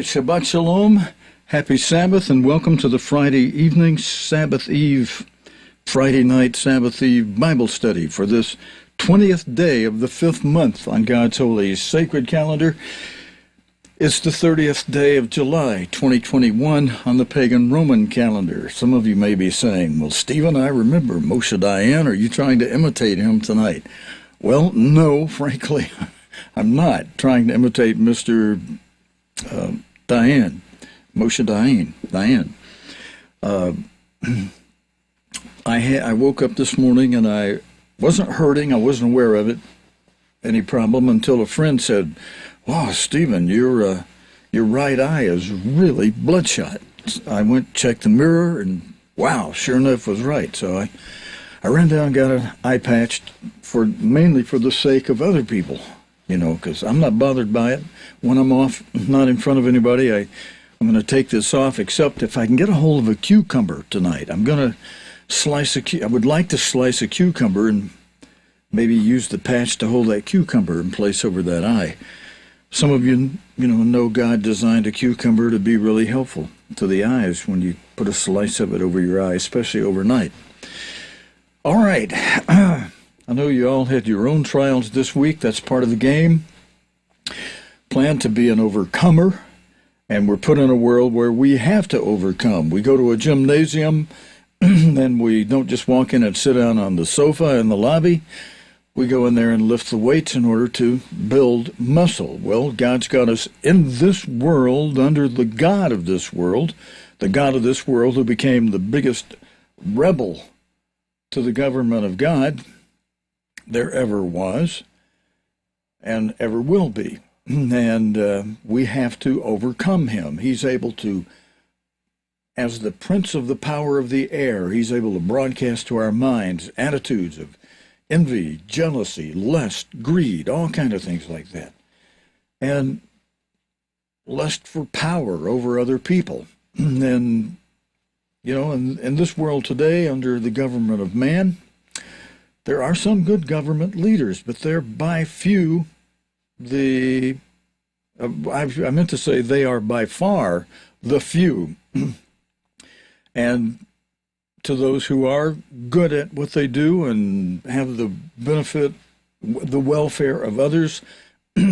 right, Shabbat Shalom, happy Sabbath, and welcome to the Friday evening Sabbath Eve, Friday night Sabbath Eve Bible study for this 20th day of the 5th month on God's holy sacred calendar. It's the 30th day of July, 2021 on the pagan Roman calendar. Some of you may be saying, well, Stephen, I remember Moshe Dayan. Are you trying to imitate him tonight? Well, no, frankly, I'm not trying to imitate Mr. Dayan, Moshe Dayan. I woke up this morning and I wasn't hurting. I wasn't aware of it, any problem, until a friend said, "Wow, Stephen, your right eye is really bloodshot." I went, checked the mirror, and wow, sure enough, was right. So I ran down and got an eye patch mainly for the sake of other people, because I'm not bothered by it. When I'm off, not in front of anybody, I'm going to take this off, except if I can get a hold of a cucumber tonight. I'm going to I would like to slice a cucumber and maybe use the patch to hold that cucumber in place over that eye. Some of you, know God designed a cucumber to be really helpful to the eyes when you put a slice of it over your eye, especially overnight. All right. I know you all had your own trials this week. That's part of the game. Plan to be an overcomer, and we're put in a world where we have to overcome. We go to a gymnasium, and we don't just walk in and sit down on the sofa in the lobby. We go in there and lift the weights in order to build muscle. Well, God's got us in this world under the God of this world, the God of this world who became the biggest rebel to the government of God there ever was and ever will be. And we have to overcome him. He's able to, as the prince of the power of the air, he's able to broadcast to our minds attitudes of envy, jealousy, lust, greed, all kind of things like that. And lust for power over other people. And, in this world today, under the government of man, there are some good government leaders, but they're by few I meant to say they are by far the few. And to those who are good at what they do and have the benefit, the welfare of others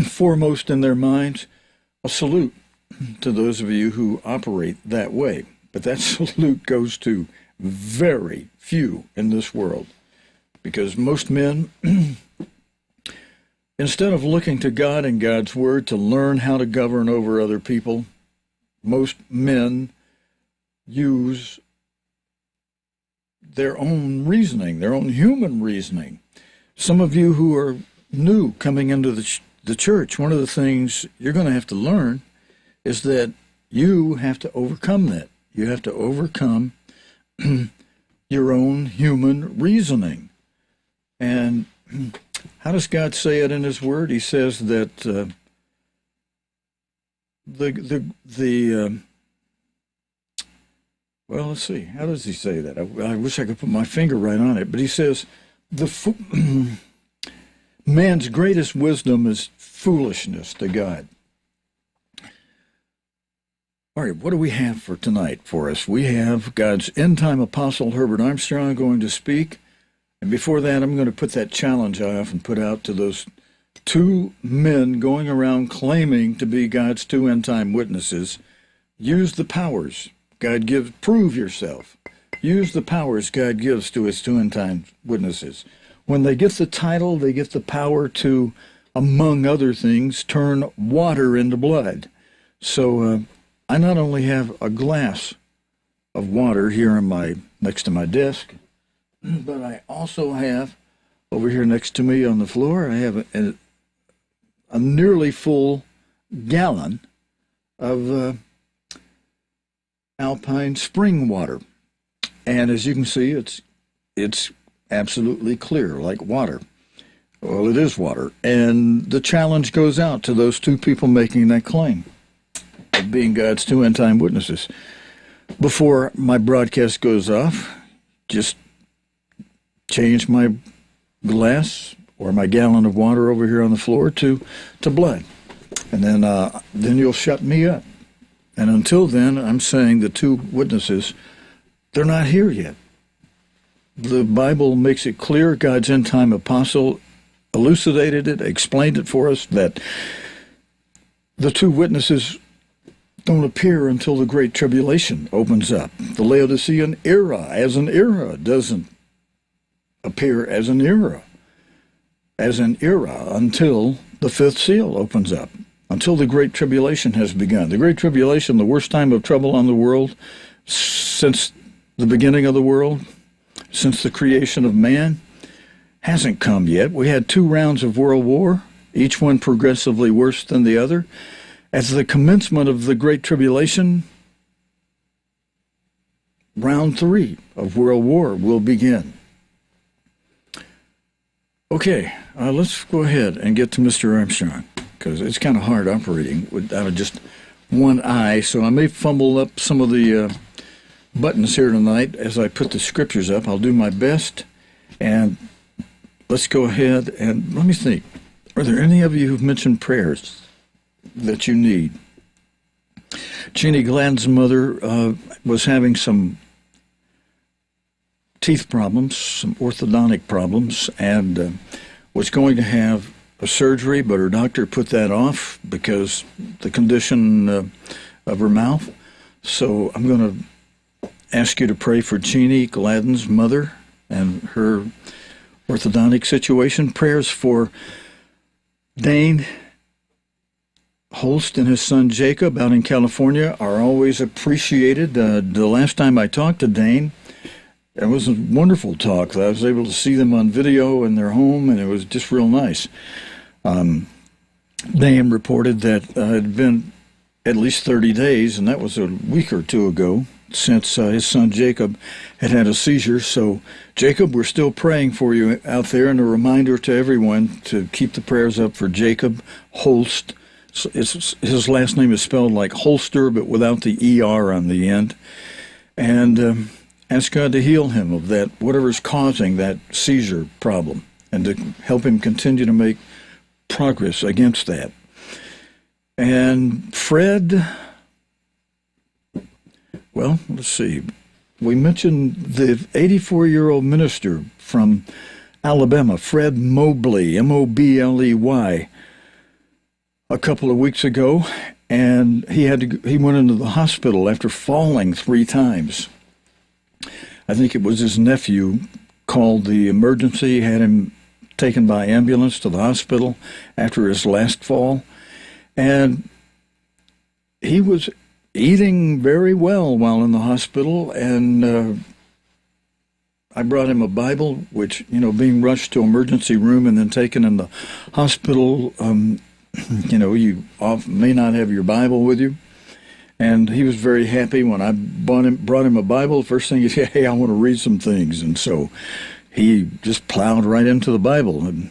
foremost in their minds, a salute to those of you who operate that way. But that salute goes to very few in this world, because most men, instead of looking to God and God's Word to learn how to govern over other people, most men use their own reasoning, their own human reasoning. Some of you who are new coming into the church, one of the things you're going to have to learn is that you have to overcome that. You have to overcome your own human reasoning. And how does God say it in his word? He says that well, let's see. How does he say that? I wish I could put my finger right on it. But he says, man's greatest wisdom is foolishness to God. All right, what do we have for tonight for us? We have God's end-time apostle, Herbert Armstrong, going to speak. And before that, I'm going to put that challenge I often put out to those two men going around claiming to be God's two end-time witnesses. Use the powers God gives. Prove yourself. Use the powers God gives to his two end-time witnesses. When they get the title, they get the power to, among other things, turn water into blood. So I not only have a glass of water here next to my desk, but I also have, over here next to me on the floor, I have a nearly full gallon of Alpine spring water. And as you can see, it's absolutely clear, like water. Well, it is water. And the challenge goes out to those two people making that claim of being God's two end-time witnesses. Before my broadcast goes off, just change my glass or my gallon of water over here on the floor to blood. And then you'll shut me up. And until then, I'm saying the two witnesses, they're not here yet. The Bible makes it clear, God's end-time apostle elucidated it, explained it for us, that the two witnesses don't appear until the Great Tribulation opens up. The Laodicean era as an era doesn't appear as an era until the fifth seal opens up, until the Great Tribulation has begun. The Great Tribulation, the worst time of trouble on the world since the beginning of the world, since the creation of man, hasn't come yet. We had 2 rounds of World War, each one progressively worse than the other. At the commencement of the Great Tribulation, round 3 of World War will begin. Okay, let's go ahead and get to Mr. Armstrong, because it's kind of hard operating without just one eye, so I may fumble up some of the buttons here tonight as I put the scriptures up. I'll do my best, and let's go ahead and let me think. Are there any of you who've mentioned prayers that you need? Jeannie Gladden's mother was having some teeth problems, some orthodontic problems, and was going to have a surgery, but her doctor put that off because the condition of her mouth. So I'm going to ask you to pray for Jeannie Gladden's mother and her orthodontic situation. Prayers for Dane Holst and his son Jacob out in California are always appreciated. The last time I talked to Dane, it was a wonderful talk. I was able to see them on video in their home, and it was just real nice. Dane reported that it had been at least 30 days, and that was a week or 2 ago, since his son Jacob had a seizure. So, Jacob, we're still praying for you out there, and a reminder to everyone to keep the prayers up for Jacob Holst. So his last name is spelled like holster, but without the ER on the end. And ask God to heal him of that, whatever's causing that seizure problem, and to help him continue to make progress against that. And Fred, well, let's see. We mentioned the 84-year-old minister from Alabama, Fred Mobley, M-O-B-L-E-Y, a couple of weeks ago, and he went into the hospital after falling 3 times. I think it was his nephew called the emergency, had him taken by ambulance to the hospital after his last fall. And he was eating very well while in the hospital, and I brought him a Bible, which, being rushed to emergency room and then taken in the hospital, you may not have your Bible with you. And he was very happy when I brought him a Bible. First thing he said, hey, I want to read some things. And so he just plowed right into the Bible, and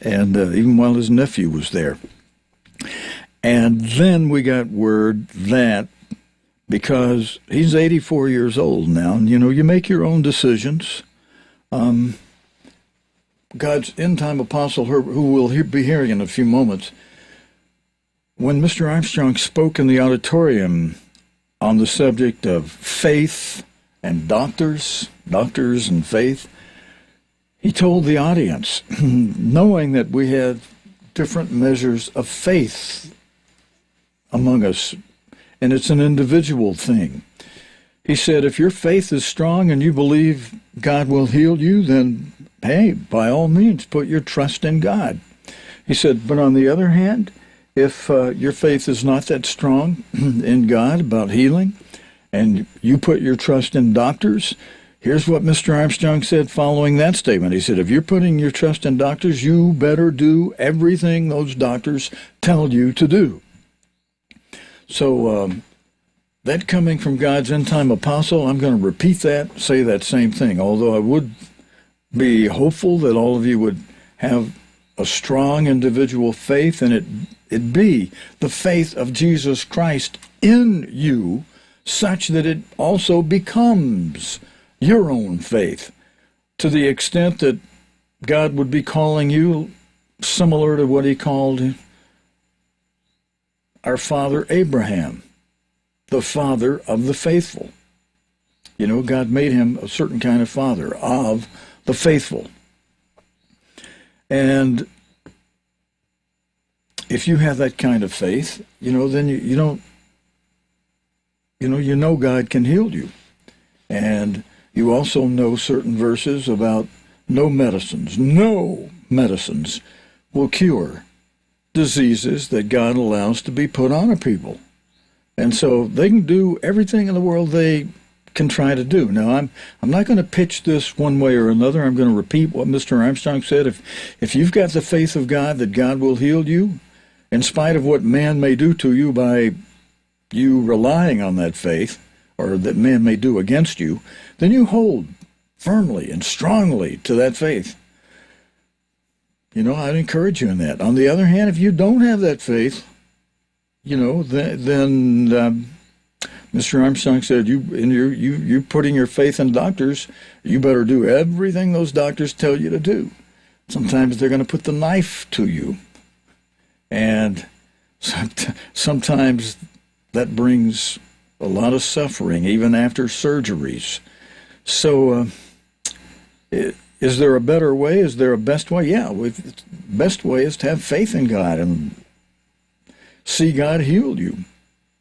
even while his nephew was there. And then we got word that because he's 84 years old now, and you make your own decisions. God's end-time apostle, Herbert, who we'll be hearing in a few moments, when Mr. Armstrong spoke in the auditorium on the subject of faith and doctors and faith, he told the audience, knowing that we had different measures of faith among us, and it's an individual thing. He said, if your faith is strong and you believe God will heal you, then, hey, by all means, put your trust in God. He said, but on the other hand, if your faith is not that strong in God about healing, and you put your trust in doctors, here's what Mr. Armstrong said following that statement. He said, if you're putting your trust in doctors, you better do everything those doctors tell you to do. So that coming from God's end-time apostle, I'm going to repeat that, say that same thing, although I would be hopeful that all of you would have a strong individual faith, and it be the faith of Jesus Christ in you, such that it also becomes your own faith, to the extent that God would be calling you similar to what he called our father Abraham. the father of the faithful. You know, God made him a certain kind of father of the faithful. And if you have that kind of faith, you know, then you don't, you know God can heal you. And you also know certain verses about no medicines will cure diseases that God allows to be put on a people. And so they can do everything in the world they can try to do. Now, I'm not going to pitch this one way or another. I'm going to repeat what Mr. Armstrong said. If you've got the faith of God that God will heal you, in spite of what man may do to you by you relying on that faith, or that man may do against you, then you hold firmly and strongly to that faith. You know, I'd encourage you in that. On the other hand, if you don't have that faith, you know, then Mr. Armstrong said, you're putting your faith in doctors. You better do everything those doctors tell you to do. Sometimes they're going to put the knife to you. And sometimes that brings a lot of suffering, even after surgeries. So, is there a better way? Is there a best way? Yeah, the best way is to have faith in God and see God heal you.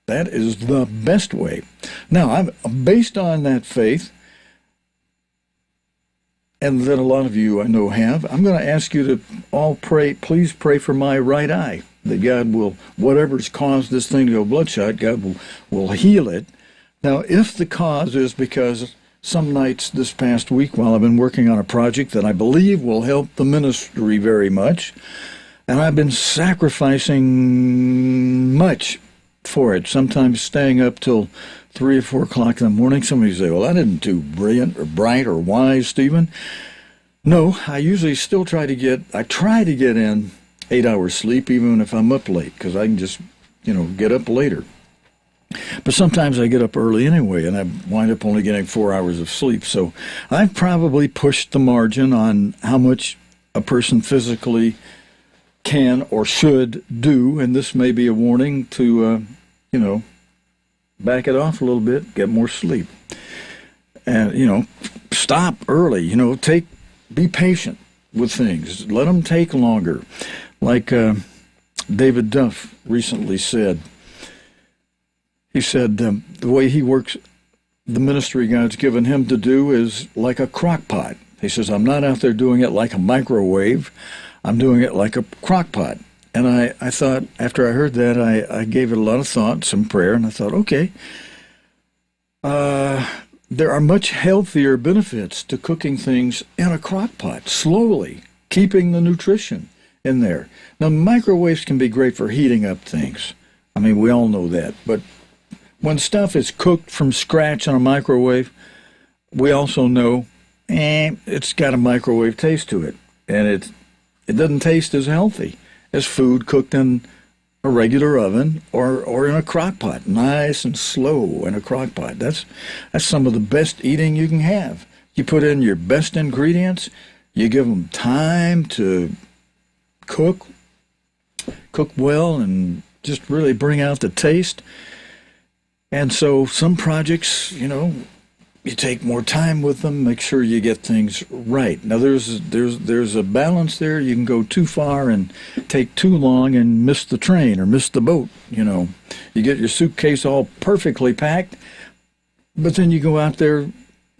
That is the best way. Now, based on that faith, and that a lot of you I know have, I'm going to ask you to all pray, please pray for my right eye, that God will, whatever's caused this thing to go bloodshot, God will heal it. Now, if the cause is because some nights this past week while I've been working on a project that I believe will help the ministry very much, and I've been sacrificing much for it, sometimes staying up till 3 or 4 o'clock in the morning. Somebody say, well, I didn't do brilliant or bright or wise, Stephen. No, I usually still try to get in 8 hours sleep, even if I'm up late, because I can just, get up later. But sometimes I get up early anyway, and I wind up only getting 4 hours of sleep. So I've probably pushed the margin on how much a person physically can or should do, and this may be a warning to, back it off a little bit, get more sleep. And, stop early, be patient with things. Let them take longer. Like David Duff recently said, he said the way he works, the ministry God's given him to do is like a crock pot. He says, I'm not out there doing it like a microwave. I'm doing it like a crock pot. And I thought, after I heard that, I gave it a lot of thought, some prayer, and I thought, okay, there are much healthier benefits to cooking things in a crock pot, slowly, keeping the nutrition in there. Now, microwaves can be great for heating up things. I mean, we all know that. But when stuff is cooked from scratch in a microwave, we also know it's got a microwave taste to it. And it doesn't taste as healthy as food cooked in a regular oven or in a crock pot, nice and slow in a crock pot. That's some of the best eating you can have. You put in your best ingredients, you give them time to cook well, and just really bring out the taste. And so some projects, you take more time with them, make sure you get things right. Now, there's a balance there. You can go too far and take too long and miss the train or miss the boat, You get your suitcase all perfectly packed, but then you go out there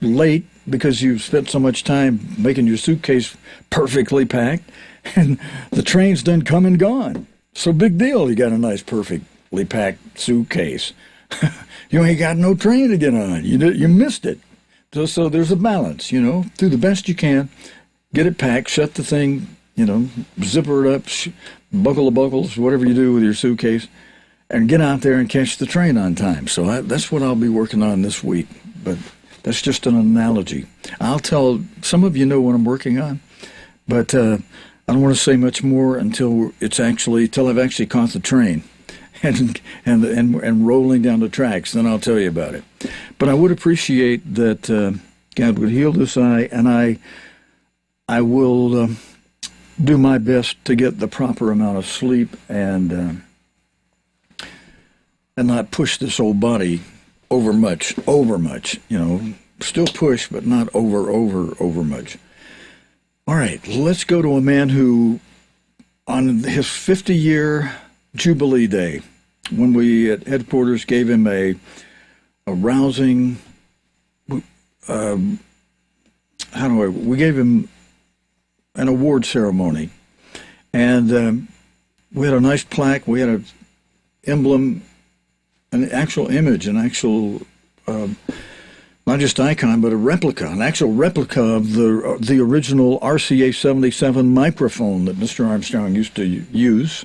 late because you've spent so much time making your suitcase perfectly packed, and the train's done come and gone. So big deal, you got a nice perfectly packed suitcase. You ain't got no train to get on. You missed it. So there's a balance, do the best you can. Get it packed, shut the thing, zipper it up, buckle the buckles, whatever you do with your suitcase, and get out there and catch the train on time. So that's what I'll be working on this week. But that's just an analogy. I'll tell, some of you know what I'm working on, but I don't want to say much more until I've actually caught the train. And rolling down the tracks, then I'll tell you about it. But I would appreciate that God would heal this eye, and I will do my best to get the proper amount of sleep, and and not push this old body over much, still push, but not over much. All right, let's go to a man who, on his 50-year Jubilee Day, when we at headquarters gave him a rousing, we gave him an award ceremony, and we had a nice plaque, we had an emblem, an actual image, an actual, not just icon, but an actual replica of the original RCA 77 microphone that Mr. Armstrong used to use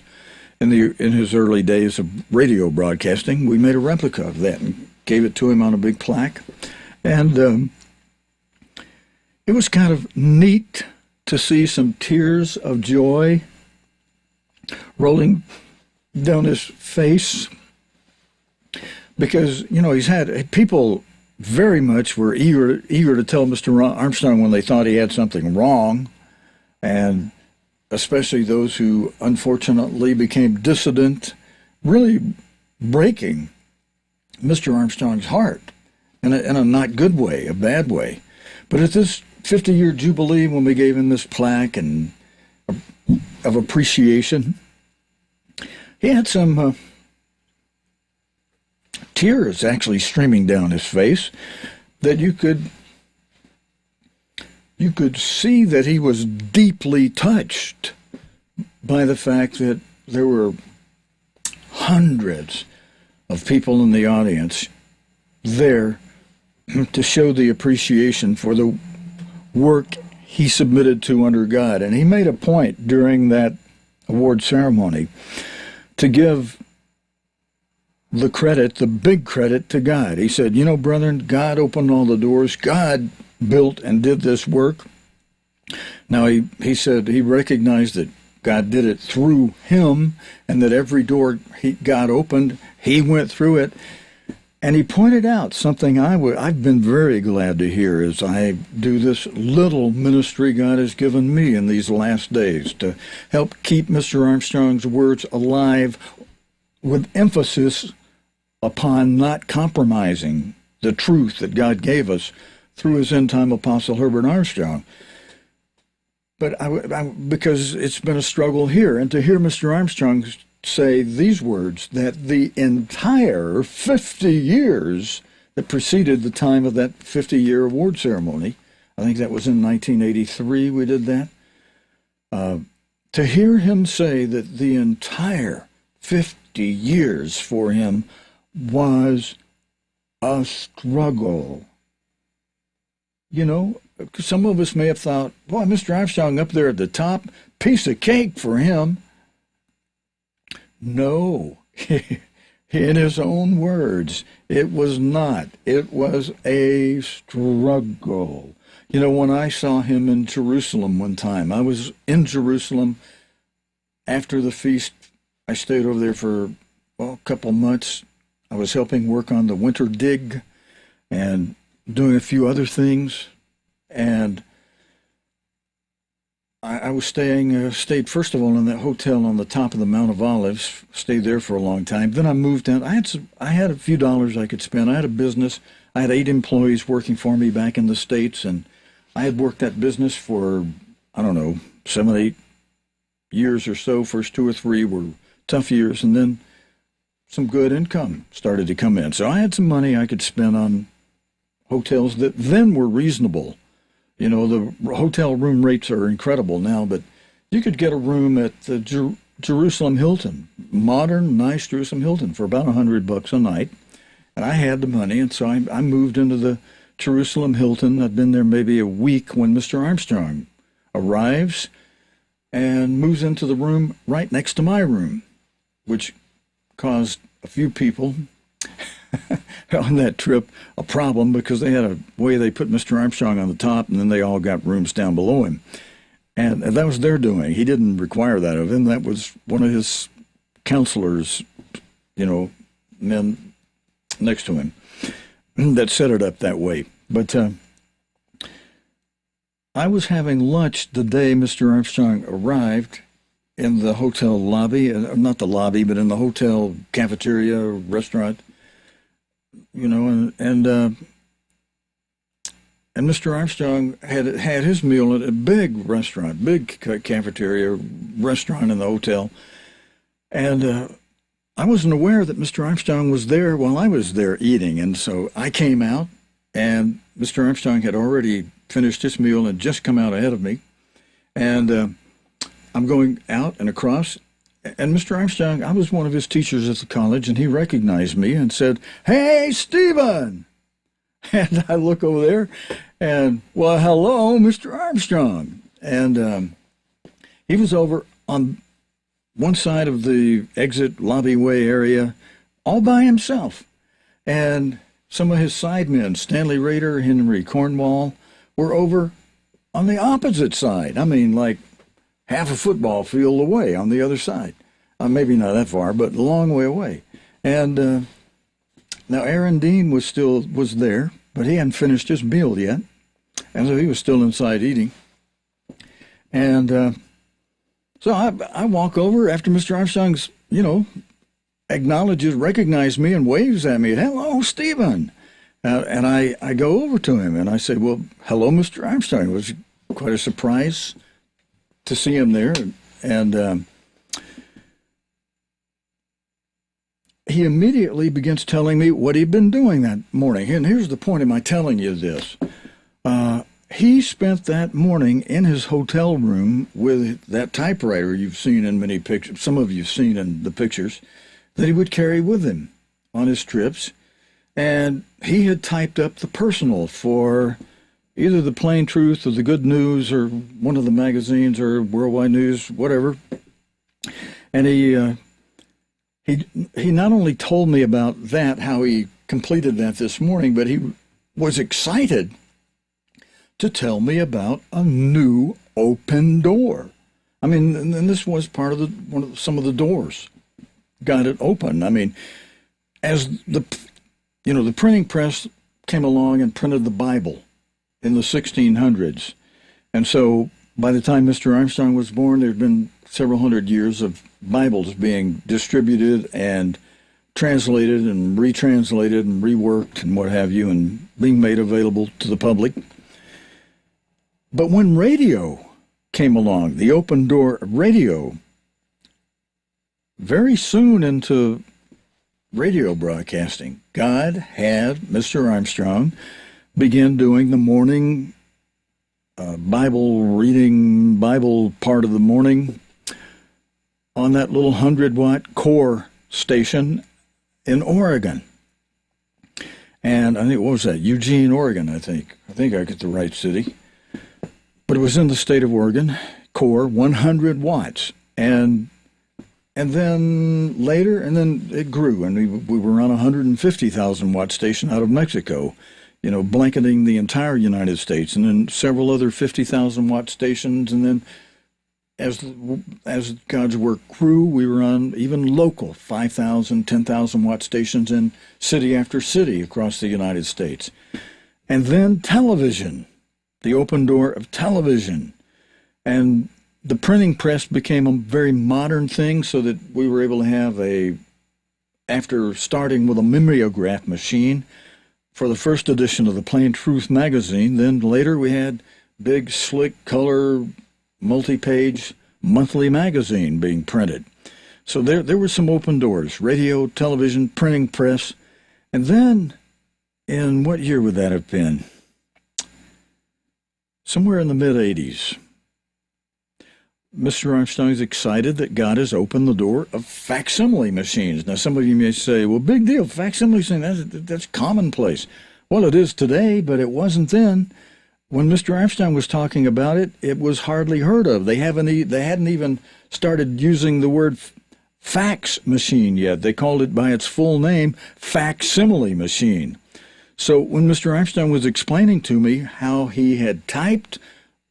in his early days of radio broadcasting. We made a replica of that and gave it to him on a big plaque. And it was kind of neat to see some tears of joy rolling down his face, because, he's had people very much were eager to tell Mr. Armstrong when they thought he had something wrong, and especially those who unfortunately became dissident, really breaking Mr. Armstrong's heart in a not good way, a bad way. But at this 50-year Jubilee, when we gave him this plaque and of appreciation, he had some tears actually streaming down his face that you could see that he was deeply touched by the fact that there were hundreds of people in the audience there to show the appreciation for the work he submitted to under God. And he made a point during that award ceremony to give the credit, the big credit, to God. He said, brethren, God opened all the doors. God built and did this work. Now, he said he recognized that God did it through him, and that every door God opened, he went through it. And he pointed out something I've been very glad to hear as I do this little ministry God has given me in these last days to help keep Mr. Armstrong's words alive, with emphasis upon not compromising the truth that God gave us through his end-time apostle Herbert Armstrong. But because it's been a struggle here, and to hear Mr. Armstrong say these words, that the entire 50 years that preceded the time of that 50-year award ceremony, I think that was in 1983 we did that, to hear him say that the entire 50 years for him was a struggle. Some of us may have thought, boy, Mr. Armstrong up there at the top, piece of cake for him. No, in his own words, it was not. It was a struggle. When I saw him in Jerusalem one time, I was in Jerusalem after the feast. I stayed over there for, a couple months. I was helping work on the winter dig and doing a few other things. And I was stayed first of all in that hotel on the top of the Mount of Olives, stayed there for a long time. Then I moved down. I had a few dollars I could spend. I had a business. I had 8 employees working for me back in the States, and I had worked that business for, 7, 8 years or so. First 2 or 3 were tough years, and then some good income started to come in. So I had some money I could spend on hotels that then were reasonable. The hotel room rates are incredible now, but you could get a room at the Jerusalem Hilton, modern, nice Jerusalem Hilton, for about $100 a night. And I had the money, and so I moved into the Jerusalem Hilton. I'd been there maybe a week when Mr. Armstrong arrives and moves into the room right next to my room, which caused a few people on that trip a problem, because they had a way they put Mr. Armstrong on the top, and then they all got rooms down below him. And that was their doing. He didn't require that of him. That was one of his counselors, men next to him that set it up that way. But I was having lunch the day Mr. Armstrong arrived, in the hotel lobby, not the lobby, but in the hotel cafeteria, restaurant, and Mr. Armstrong had his meal at a big restaurant, big cafeteria restaurant in the hotel. And I wasn't aware that Mr. Armstrong was there while I was there eating. And so I came out, and Mr. Armstrong had already finished his meal and just come out ahead of me. And I'm going out and across. And Mr. Armstrong, I was one of his teachers at the college, and he recognized me and said, "Hey, Stephen!" And I look over there, and, well, hello, Mr. Armstrong. And he was over on one side of the exit lobbyway area all by himself. And some of his sidemen, Stanley Rader, Henry Cornwall, were over on the opposite side. I mean, like half a football field away on the other side. Maybe not that far, but a long way away. And now Aaron Dean was there, but he hadn't finished his meal yet, and so he was still inside eating. And so I walk over after Mr. Armstrong's, recognizes me and waves at me. "Hello, Stephen." And I go over to him and I say, "Well, hello, Mr. Armstrong." It was quite a surprise to see him there. And he immediately begins telling me what he'd been doing that morning. And here's the point of my telling you this. He spent that morning in his hotel room with that typewriter you've seen in many pictures, some of you've seen in the pictures, that he would carry with him on his trips. And he had typed up the personal for either the Plain Truth or the Good News or one of the magazines or Worldwide News, whatever. And he not only told me about that, how he completed that this morning, but he was excited to tell me about a new open door. I mean, and this was part of some of the doors got it open. I mean, as the printing press came along and printed the Bible in the 1600s, and so by the time Mr. Armstrong was born, there had been several hundred years of Bibles being distributed and translated and retranslated and reworked and what have you, and being made available to the public. But when radio came along, the open door radio, very soon into radio broadcasting, God had Mr. Armstrong begin doing the morning Bible reading, Bible part of the morning on that little 100-watt core station in Oregon. And I think, what was that? Eugene, Oregon, I think. I get the right city. But it was in the state of Oregon, core, 100 watts. And then later, and then it grew, and we were on a 150,000 watt station out of Mexico, blanketing the entire United States, and then several other 50,000 watt stations. And then as God's work grew, we were on even local 5,000, 10,000 watt stations in city after city across the United States. And then television, the open door of television. And the printing press became a very modern thing, so that we were able to have after starting with a mimeograph machine for the first edition of the Plain Truth magazine, then later we had big, slick, color, multi-page monthly magazine being printed. So there were some open doors: radio, television, printing press. And then, in what year would that have been? Somewhere in the mid-'80s. Mr. Armstrong is excited that God has opened the door of facsimile machines. Now, some of you may say, well, big deal, facsimile machines, that's commonplace. Well, it is today, but it wasn't then. When Mr. Armstrong was talking about it, it was hardly heard of. They hadn't even started using the word fax machine yet. They called it by its full name, facsimile machine. So when Mr. Armstrong was explaining to me how he had typed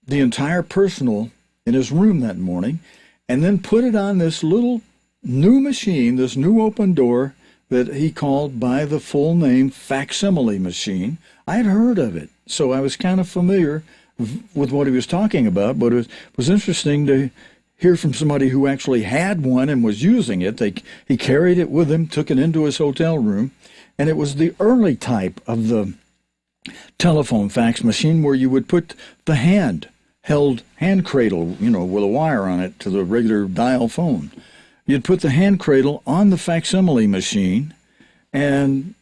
the entire personal in his room that morning, and then put it on this little new machine, this new open door that he called by the full name facsimile machine, I had heard of it. So I was kind of familiar with what he was talking about, but it was interesting to hear from somebody who actually had one and was using it. He carried it with him, took it into his hotel room, and it was the early type of the telephone fax machine where you would put the hand-held hand cradle, with a wire on it to the regular dial phone. You'd put the hand cradle on the facsimile machine and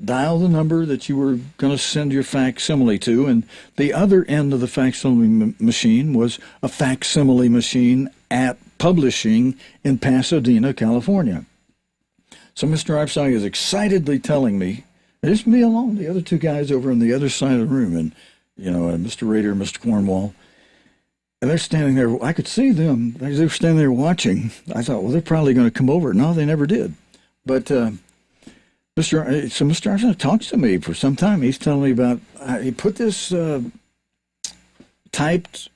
dial the number that you were going to send your facsimile to, and the other end of the facsimile machine was a facsimile machine at publishing in Pasadena, California. So Mr. Armstrong is excitedly telling me, just me alone, the other two guys over on the other side of the room, and Mr. Rader and Mr. Cornwall, and they're standing there. I could see them. They were standing there watching. I thought, well, they're probably going to come over. No, they never did. But Mr. Armstrong talks to me for some time. He's telling me about he put this typed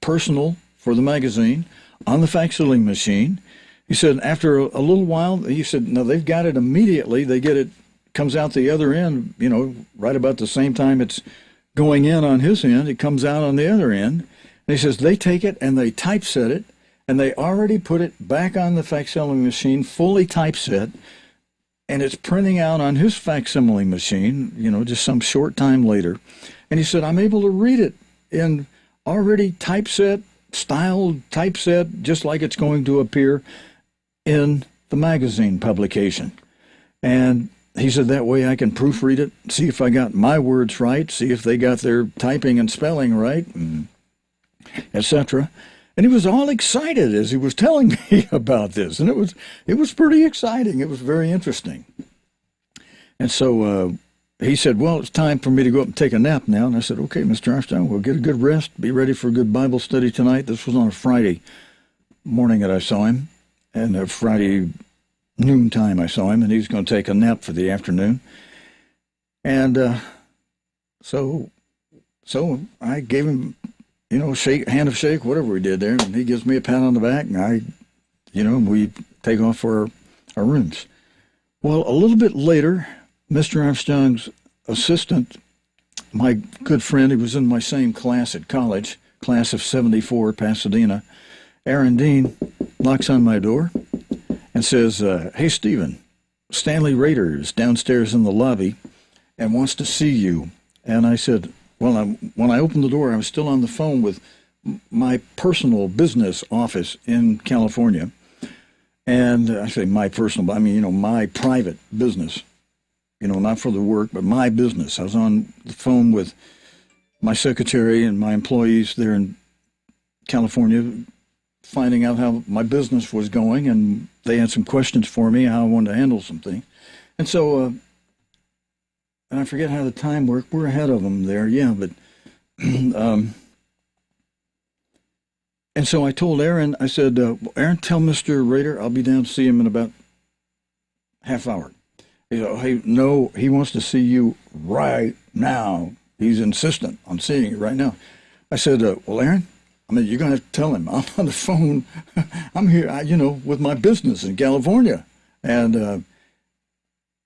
personal for the magazine on the facsimile machine. He said after a little while, he said, no, they've got it immediately. They get it, comes out the other end, right about the same time it's going in on his end. It comes out on the other end. And he says they take it and they typeset it, and they already put it back on the facsimile machine, fully typeset, and it's printing out on his facsimile machine, just some short time later. And he said, I'm able to read it in already typeset, styled typeset, just like it's going to appear in the magazine publication. And he said, that way I can proofread it, see if I got my words right, see if they got their typing and spelling right, etc. And he was all excited as he was telling me about this, and it was pretty exciting. It was very interesting. And so he said, well, it's time for me to go up and take a nap now. And I said, okay, Mr. Armstrong, we'll get a good rest, be ready for a good Bible study tonight. This was on a Friday morning that I saw him, and a Friday noontime I saw him, and he was going to take a nap for the afternoon. And so I gave him, hand of shake, whatever we did there, and he gives me a pat on the back, and we take off for our rooms. Well, a little bit later, Mr. Armstrong's assistant, my good friend, he was in my same class at college, class of 74, Pasadena, Aaron Dean, knocks on my door and says, hey, Stephen, Stanley Rader is downstairs in the lobby and wants to see you. And I said, well, when I opened the door, I was still on the phone with my personal business office in California. And I say my personal, but I mean, my private business, not for the work, but my business. I was on the phone with my secretary and my employees there in California, finding out how my business was going, and they had some questions for me, how I wanted to handle some things. And so, and I forget how the time worked. We're ahead of them there, yeah, but, and so I told Aaron, I said, Aaron, tell Mr. Rader I'll be down to see him in about half hour. He said, hey, no, he wants to see you right now. He's insistent on seeing you right now. I said, well, Aaron, you're going to have to tell him. I'm on the phone. I'm here, with my business in California. And,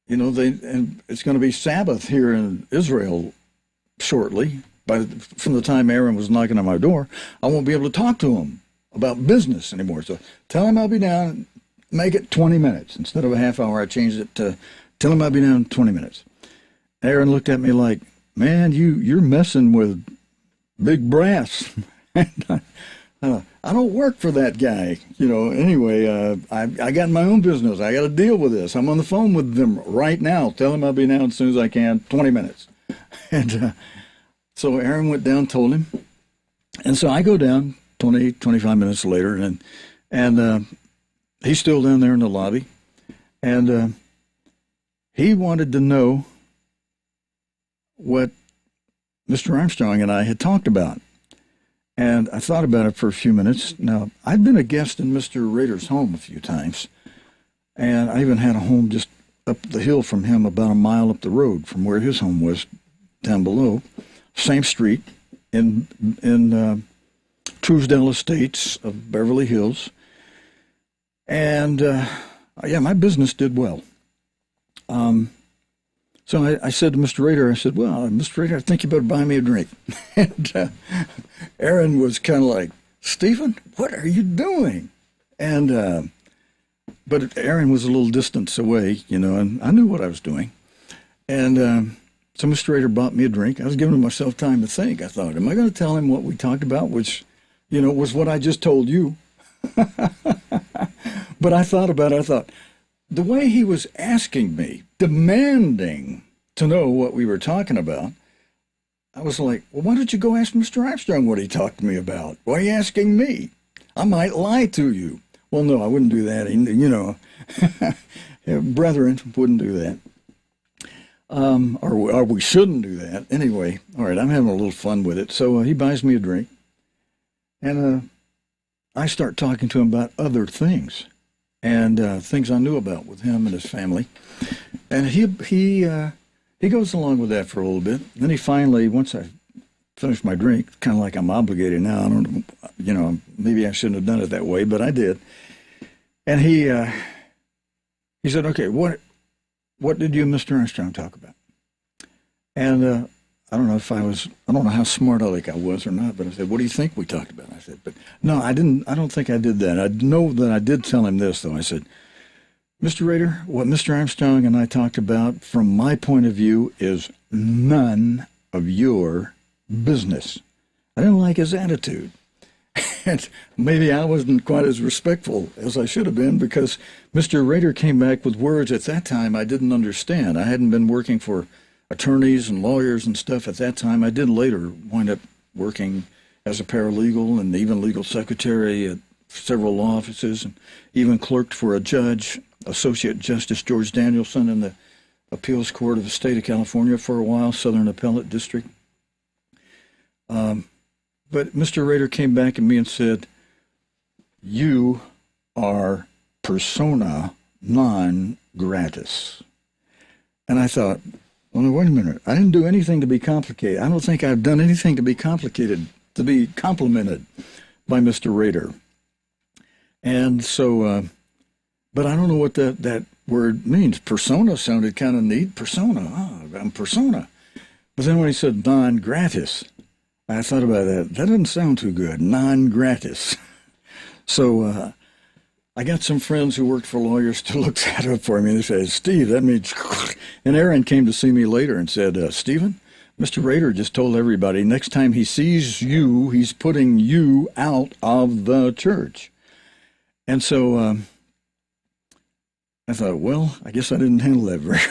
and it's going to be Sabbath here in Israel shortly. From the time Aaron was knocking on my door, I won't be able to talk to him about business anymore. So tell him I'll be down, make it 20 minutes. Instead of a half hour, I changed it to tell him I'll be down in 20 minutes. Aaron looked at me like, man, you're messing with big brass. I don't work for that guy, Anyway, I got my own business. I got to deal with this. I'm on the phone with them right now. Tell them I'll be down as soon as I can, 20 minutes. And so Aaron went down, told him. And so I go down 20, 25 minutes later, and he's still down there in the lobby. And he wanted to know what Mr. Armstrong and I had talked about. And I thought about it for a few minutes. Now, I'd been a guest in Mr. Rader's home a few times, and I even had a home just up the hill from him, about a mile up the road from where his home was down below. Same street in Truesdale Estates of Beverly Hills. And, my business did well. So I said to Mr. Rader, I said, well, Mr. Rader, I think you better buy me a drink. And Aaron was kind of like Stephen, what are you doing? And but Aaron was a little distance away, and I knew what I was doing. And so Mr. Rader bought me a drink. I was giving myself time to think. I thought, am I going to tell him what we talked about, which, was what I just told you? But I thought about it. I thought, the way he was asking me, demanding to know what we were talking about, I was like, well, why don't you go ask Mr. Armstrong what he talked to me about? Why are you asking me? I might lie to you. Well, no, I wouldn't do that. Brethren wouldn't do that. Or we shouldn't do that. Anyway, all right, I'm having a little fun with it. So he buys me a drink, and I start talking to him about other things, and things I knew about with him and his family. And he goes along with that for a little bit. Then he finally, once I finished my drink, kind of like I'm obligated now. I don't, maybe I shouldn't have done it that way, but I did. And he said, okay, what did you and Mr. Armstrong talk about? And I don't know how smart aleck I was or not, but I said, what do you think we talked about? I said, but no, I don't think I did that. I know that I did tell him this, though. I said, Mr. Rader, what Mr. Armstrong and I talked about, from my point of view, is none of your business. I didn't like his attitude. And maybe I wasn't quite as respectful as I should have been, because Mr. Rader came back with words at that time I didn't understand. I hadn't been working for attorneys and lawyers and stuff at that time. I did later wind up working as a paralegal and even legal secretary at several law offices, and even clerked for a judge, Associate Justice George Danielson, in the Appeals Court of the State of California for a while, Southern Appellate District. But Mr. Rader came back at me and said, you are persona non gratis. And I thought, well, no, wait a minute. I didn't do anything to be complicated. I don't think I've done anything to be complicated, to be complimented by Mr. Rader. And so, but I don't know what that word means. Persona sounded kind of neat. Persona, I'm persona. But then when he said non gratis, I thought about that. That doesn't sound too good. Non gratis. So I got some friends who worked for lawyers to look that up for me. They said, Steve, that means... And Aaron came to see me later and said, Stephen, Mr. Rader just told everybody next time he sees you, he's putting you out of the church. And so I thought, well, I guess I didn't handle that very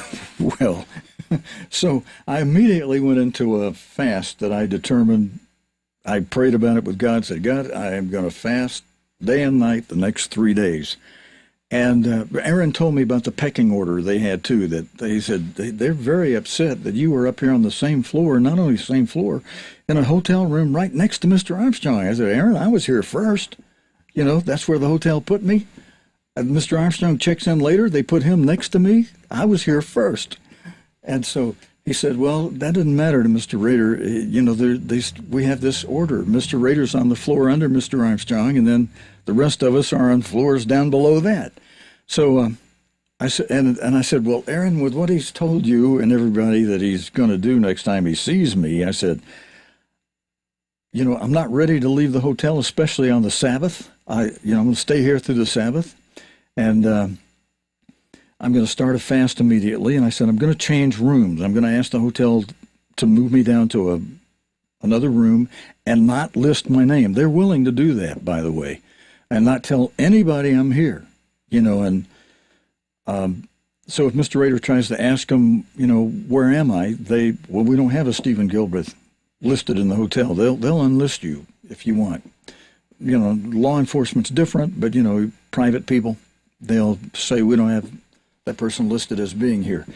well. So I immediately went into a fast that I determined. I prayed about it with God, said, God, I am going to fast day and night the next 3 days. And Aaron told me about the pecking order they had, too, that they said they're very upset that you were up here on the same floor, not only the same floor, in a hotel room right next to Mr. Armstrong. I said, Aaron, I was here first. That's where the hotel put me. And Mr. Armstrong checks in later. They put him next to me. I was here first. And so he said, well, that didn't matter to Mr. Rader. We have this order. Mr. Rader's on the floor under Mr. Armstrong, and then the rest of us are on floors down below that. So I said, and I said, well, Aaron, with what he's told you and everybody that he's going to do next time he sees me, I said, I'm not ready to leave the hotel, especially on the Sabbath. I'm going to stay here through the Sabbath. And I'm going to start a fast immediately. And I said, I'm going to change rooms. I'm going to ask the hotel to move me down to another room and not list my name. They're willing to do that, by the way, and not tell anybody I'm here, and so if Mr. Rader tries to ask them, where am I? We don't have a Stephen Gilbreath listed in the hotel. They'll unlist you if you want. Law enforcement's different, but, private people, they'll say we don't have that person listed as being here.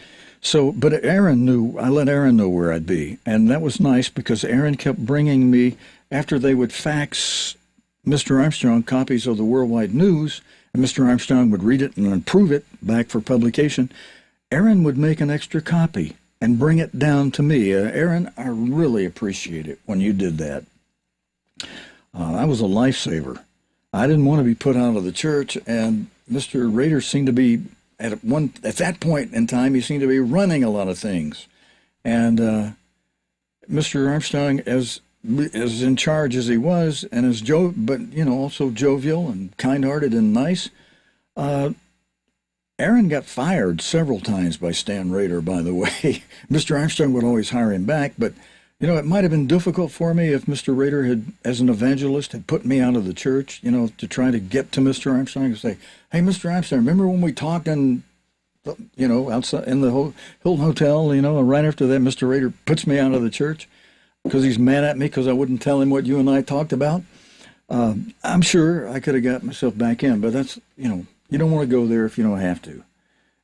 So, but Aaron knew, I let Aaron know where I'd be. And that was nice because Aaron kept bringing me, after they would fax Mr. Armstrong copies of the Worldwide News, and Mr. Armstrong would read it and approve it back for publication, Aaron would make an extra copy and bring it down to me. Aaron, I really appreciate it when you did that. I was a lifesaver. I didn't want to be put out of the church, and Mr. Rader seemed to be, at that point in time, he seemed to be running a lot of things. And Mr. Armstrong, as as in charge as he was, and but also jovial and kind-hearted and nice. Aaron got fired several times by Stan Rader, by the way. Mr. Armstrong would always hire him back, but, it might have been difficult for me if Mr. Rader had, as an evangelist, had put me out of the church, to try to get to Mr. Armstrong and say, hey, Mr. Armstrong, remember when we talked outside in the Hilton Hotel, and right after that, Mr. Rader puts me out of the church because he's mad at me because I wouldn't tell him what you and I talked about. I'm sure I could have got myself back in, but that's, you don't want to go there if you don't have to.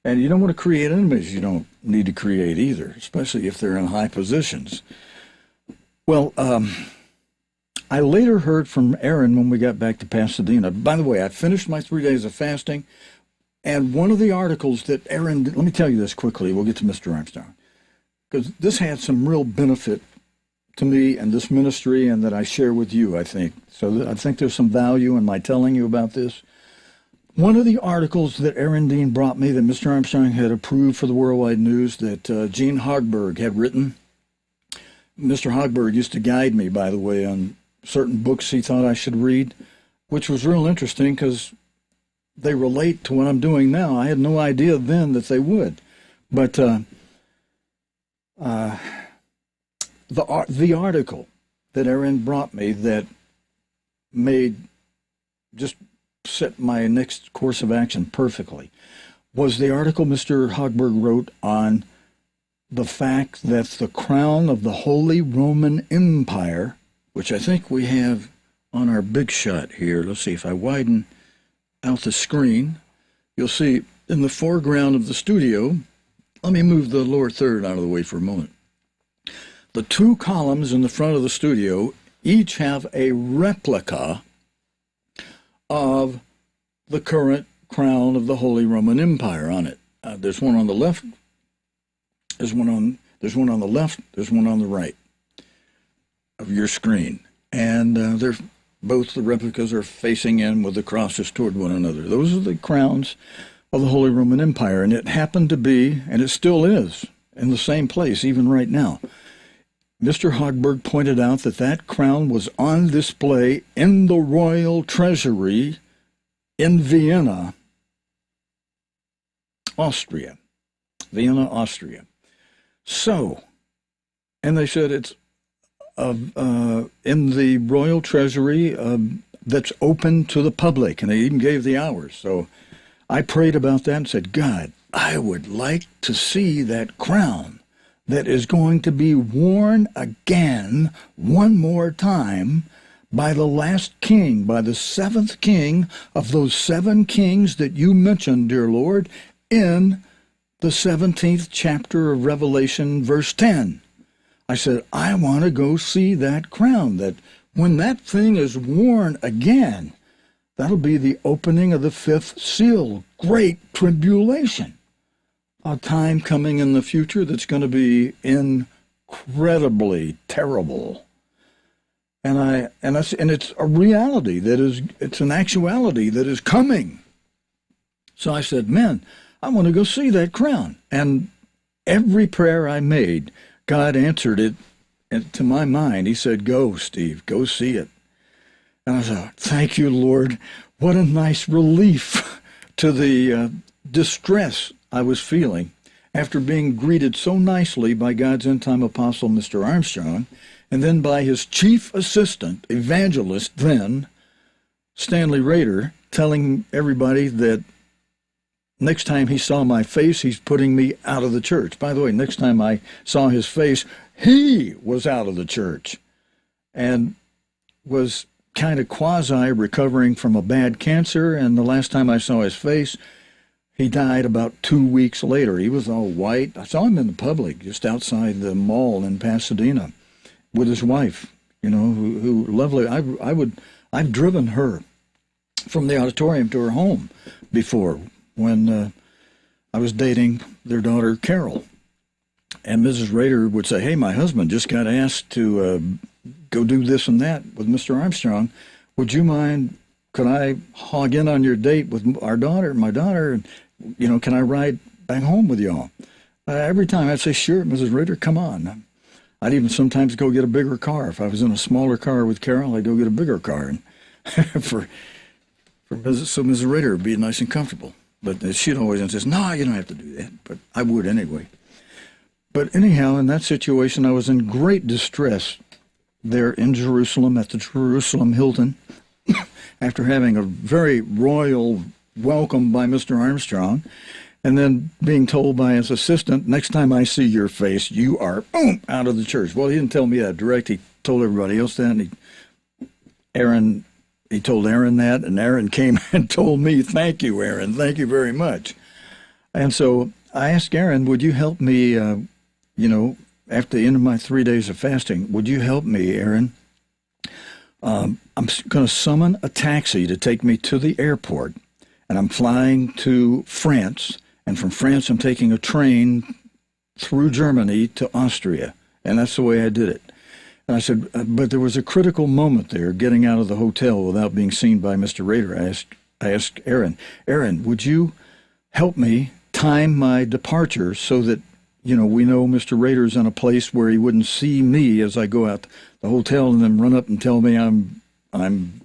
And you don't want to create enemies you don't need to create either, especially if they're in high positions. Well, I later heard from Aaron when we got back to Pasadena. By the way, I finished my 3 days of fasting, and one of the articles that Aaron did, let me tell you this quickly, we'll get to Mr. Armstrong, because this had some real benefit to me and this ministry and that I share with you, I think. So I think there's some value in my telling you about this. One of the articles that Aaron Dean brought me that Mr. Armstrong had approved for the Worldwide News that Gene Hogberg had written. Mr. Hogberg used to guide me, by the way, on certain books he thought I should read, which was real interesting because they relate to what I'm doing now. I had no idea then that they would. But the article that Aaron brought me that just set my next course of action perfectly was the article Mr. Hogberg wrote on the fact that the crown of the Holy Roman Empire, which I think we have on our big shot here. Let's see if I widen out the screen. You'll see in the foreground of the studio, let me move the lower third out of the way for a moment. The two columns in the front of the studio each have a replica of the current crown of the Holy Roman Empire on it. There's one on the left, there's one on the left, there's one on the right of your screen. And they're both the replicas are facing in with the crosses toward one another. Those are the crowns of the Holy Roman Empire, and it happened to be, and it still is, in the same place even right now. Mr. Hogberg pointed out that crown was on display in the royal treasury in Vienna, Austria. Vienna, Austria. So, and they said it's in the royal treasury that's open to the public, and they even gave the hours. So I prayed about that and said, God, I would like to see that crown that is going to be worn again one more time by the last king, by the seventh king of those 7 kings that you mentioned, dear Lord, in the 17th chapter of Revelation, verse 10. I said, I want to go see that crown, that when that thing is worn again, that'll be the opening of the 5th seal, great tribulation. A time coming in the future that's going to be incredibly terrible. And it's a reality it's an actuality that is coming. So I said, man, I want to go see that crown. And every prayer I made, God answered it. And to my mind, he said, go, Steve, go see it. And I thought, thank you, Lord. What a nice relief to the distress I was feeling after being greeted so nicely by God's end-time apostle, Mr. Armstrong, and then by his chief assistant, evangelist then, Stanley Rader, telling everybody that next time he saw my face, he's putting me out of the church. By the way, next time I saw his face, he was out of the church and was kind of quasi-recovering from a bad cancer, and the last time I saw his face, he died about 2 weeks later. He was all white. I saw him in the public just outside the mall in Pasadena with his wife, who lovely. I've driven her from the auditorium to her home before when I was dating their daughter, Carol. And Mrs. Rader would say, hey, my husband just got asked to go do this and that with Mr. Armstrong. Would you mind, could I hog in on your date with my daughter, and, can I ride back home with y'all? Every time I'd say, sure, Mrs. Rader, come on. I'd even sometimes go get a bigger car. If I was in a smaller car with Carol, I'd go get a bigger car and so Mrs. Rader would be nice and comfortable. But she'd always insist, no, you don't have to do that. But I would anyway. But anyhow, in that situation, I was in great distress there in Jerusalem at the Jerusalem Hilton after having a very royal welcome by Mr. Armstrong, and then being told by his assistant, next time I see your face, you are, boom, out of the church. Well, he didn't tell me that direct. He told everybody else that, and he told Aaron that, and Aaron came and told me, thank you, Aaron, thank you very much. And so I asked Aaron, would you help me, after the end of my 3 days of fasting, would you help me, Aaron? I'm going to summon a taxi to take me to the airport, and I'm flying to France, and from France I'm taking a train through Germany to Austria, and that's the way I did it. And I said, but there was a critical moment there, getting out of the hotel without being seen by Mr. Rader. I asked Aaron, would you help me time my departure so that, we know Mr. Rader's in a place where he wouldn't see me as I go out the hotel and then run up and tell me I'm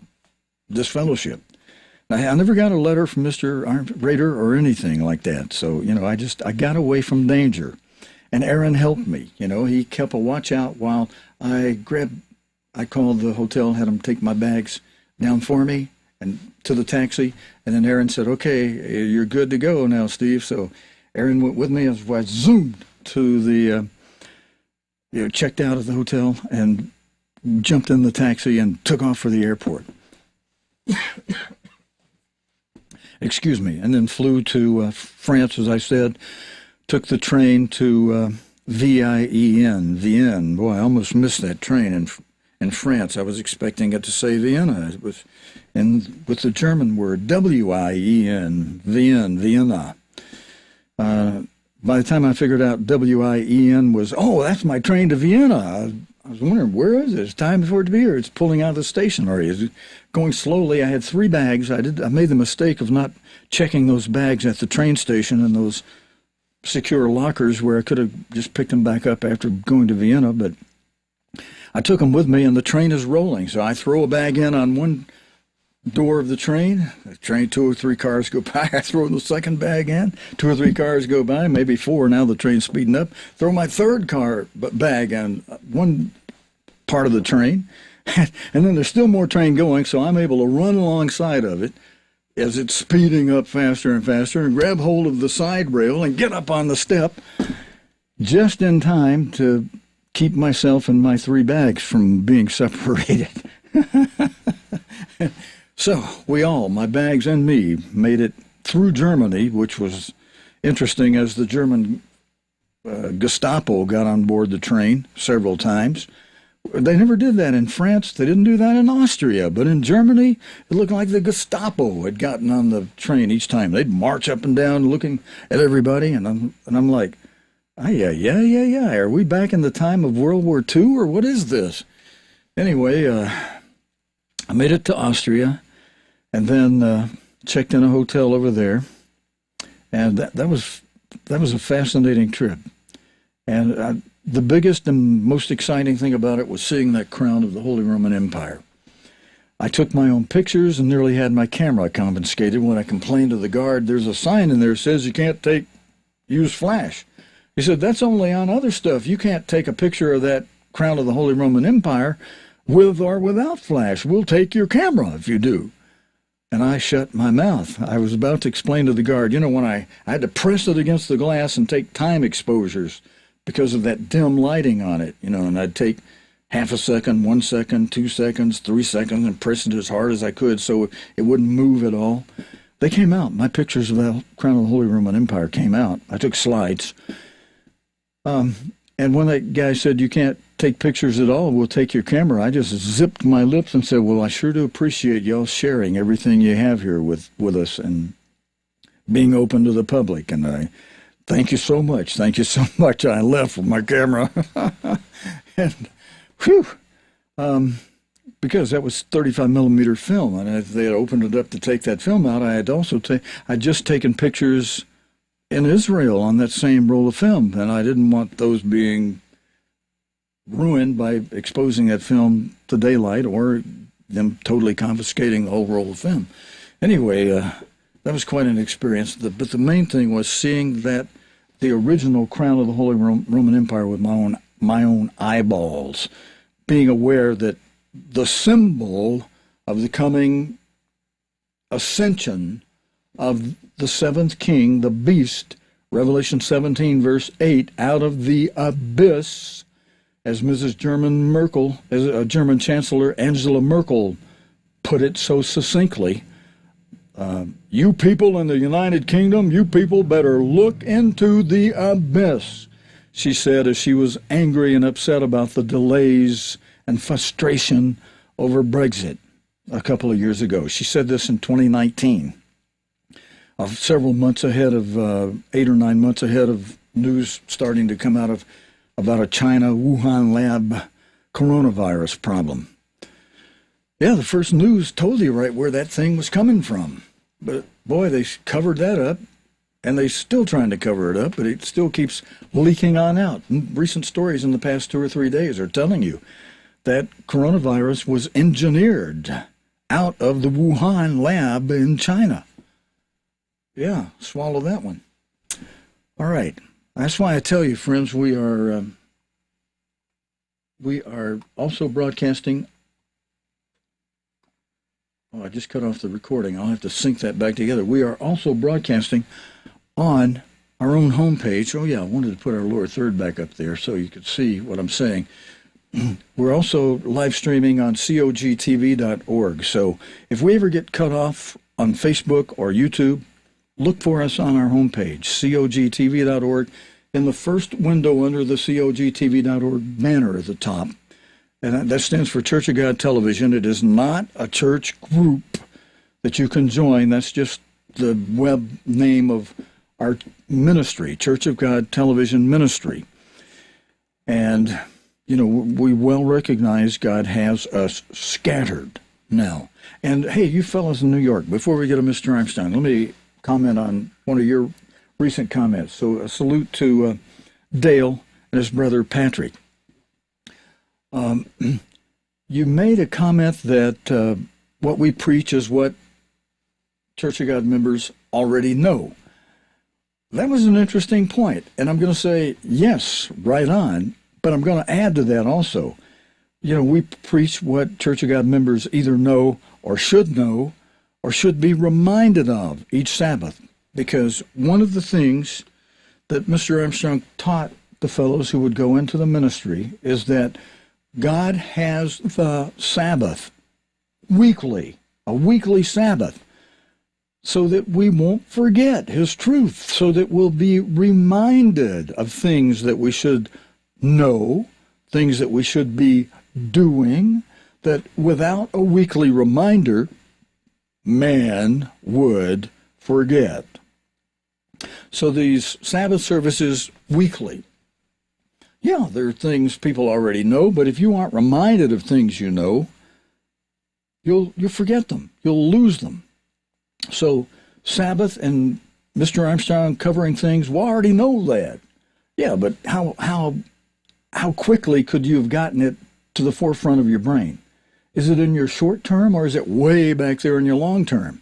disfellowship. I never got a letter from Mr. Rader or anything like that. So, I got away from danger. And Aaron helped me. He kept a watch out while I called the hotel, had him take my bags down for me and to the taxi. And then Aaron said, okay, you're good to go now, Steve. So Aaron went with me as I zoomed to the, checked out of the hotel and jumped in the taxi and took off for the airport. Excuse me. And then flew to France, as I said. Took the train to Vienne. Boy, I almost missed that train in France. I was expecting it to say Vienna. It was with the German word Wien, Vienna. By the time I figured out Wien was, that's my train to Vienna. I was wondering, where is it? It's time for it to be here. It's pulling out of the station already. It's going slowly. I had 3 bags. I made the mistake of not checking those bags at the train station and those secure lockers where I could have just picked them back up after going to Vienna, but I took them with me, and the train is rolling. So I throw a bag in on one door of the train. 2 or 3 cars go by. I throw the second bag in. 2 or 3 cars go by, maybe 4. Now the train's speeding up. Throw my third bag on one part of the train, and then there's still more train going, so I'm able to run alongside of it as it's speeding up faster and faster, and grab hold of the side rail and get up on the step just in time to keep myself and my 3 bags from being separated. So my bags and me, made it through Germany, which was interesting as the German Gestapo got on board the train several times. They never did that in France. They didn't do that in Austria. But in Germany, it looked like the Gestapo had gotten on the train each time. They'd march up and down looking at everybody, and I'm like, yeah. Are we back in the time of World War II, or what is this? Anyway, I made it to Austria, and then checked in a hotel over there, and that was a fascinating trip. And the biggest and most exciting thing about it was seeing that crown of the Holy Roman Empire. I took my own pictures and nearly had my camera confiscated when I complained to the guard. There's a sign in there that says you can't use flash. He said, that's only on other stuff. You can't take a picture of that crown of the Holy Roman Empire with or without flash. We'll take your camera if you do. And I shut my mouth. I was about to explain to the guard, when I had to press it against the glass and take time exposures because of that dim lighting on it, and I'd take half a second, 1 second, 2 seconds, 3 seconds, and press it as hard as I could so it wouldn't move at all. They came out. My pictures of the crown of the Holy Roman Empire came out. I took slides. And when that guy said, you can't take pictures at all, we'll take your camera, I just zipped my lips and said, well, I sure do appreciate y'all sharing everything you have here with us and being open to the public. And I thank you so much. Thank you so much. I left with my camera. And whew, because that was 35 millimeter film, and if they had opened it up to take that film out, I had also I'd just taken pictures in Israel on that same roll of film, and I didn't want those being ruined by exposing that film to daylight or them totally confiscating the whole roll of film. Anyway, that was quite an experience. But the main thing was seeing that the original crown of the Holy Roman Empire with my own eyeballs, being aware that the symbol of the coming ascension of the seventh king, the beast, Revelation 17, verse 8, out of the abyss, as Mrs. German Chancellor Angela Merkel put it so succinctly, you people in the United Kingdom, you people better look into the abyss, she said as she was angry and upset about the delays and frustration over Brexit a couple of years ago. She said this in 2019, several months ahead of, 8 or 9 months ahead of news starting to come out about a China Wuhan lab coronavirus problem. Yeah, the first news told you right where that thing was coming from. But boy, they covered that up, and they're still trying to cover it up, but it still keeps leaking on out. Recent stories in the past 2 or 3 days are telling you that coronavirus was engineered out of the Wuhan lab in China. Yeah, swallow that one. All right. That's why I tell you, friends, we are also broadcasting. Oh, I just cut off the recording. I'll have to sync that back together. We are also broadcasting on our own homepage. Oh, yeah, I wanted to put our lower third back up there so you could see what I'm saying. We're also live streaming on cogtv.org. So if we ever get cut off on Facebook or YouTube, look for us on our homepage, cogtv.org, in the first window under the cogtv.org banner at the top. And that stands for Church of God Television. It is not a church group that you can join. That's just the web name of our ministry, Church of God Television Ministry. And, you know, we well recognize God has us scattered now. And, hey, you fellows in New York, before we get to Mr. Armstrong, let me comment on one of your recent comments. So a salute to Dale and his brother Patrick. You made a comment that what we preach is what Church of God members already know. That was an interesting point, and I'm going to say, yes, right on, but I'm going to add to that also. You know, we preach what Church of God members either know or should be reminded of each Sabbath, because one of the things that Mr. Armstrong taught the fellows who would go into the ministry is that God has the Sabbath weekly, a weekly Sabbath, so that we won't forget His truth, so that we'll be reminded of things that we should know, things that we should be doing, that without a weekly reminder, man would forget. So these Sabbath services weekly, yeah, there are things people already know, but if you aren't reminded of things you know, you'll forget them. You'll lose them. So Sabbath and Mr. Armstrong covering things, we already know that. Yeah, but how quickly could you have gotten it to the forefront of your brain? Is it in your short term, or is it way back there in your long term?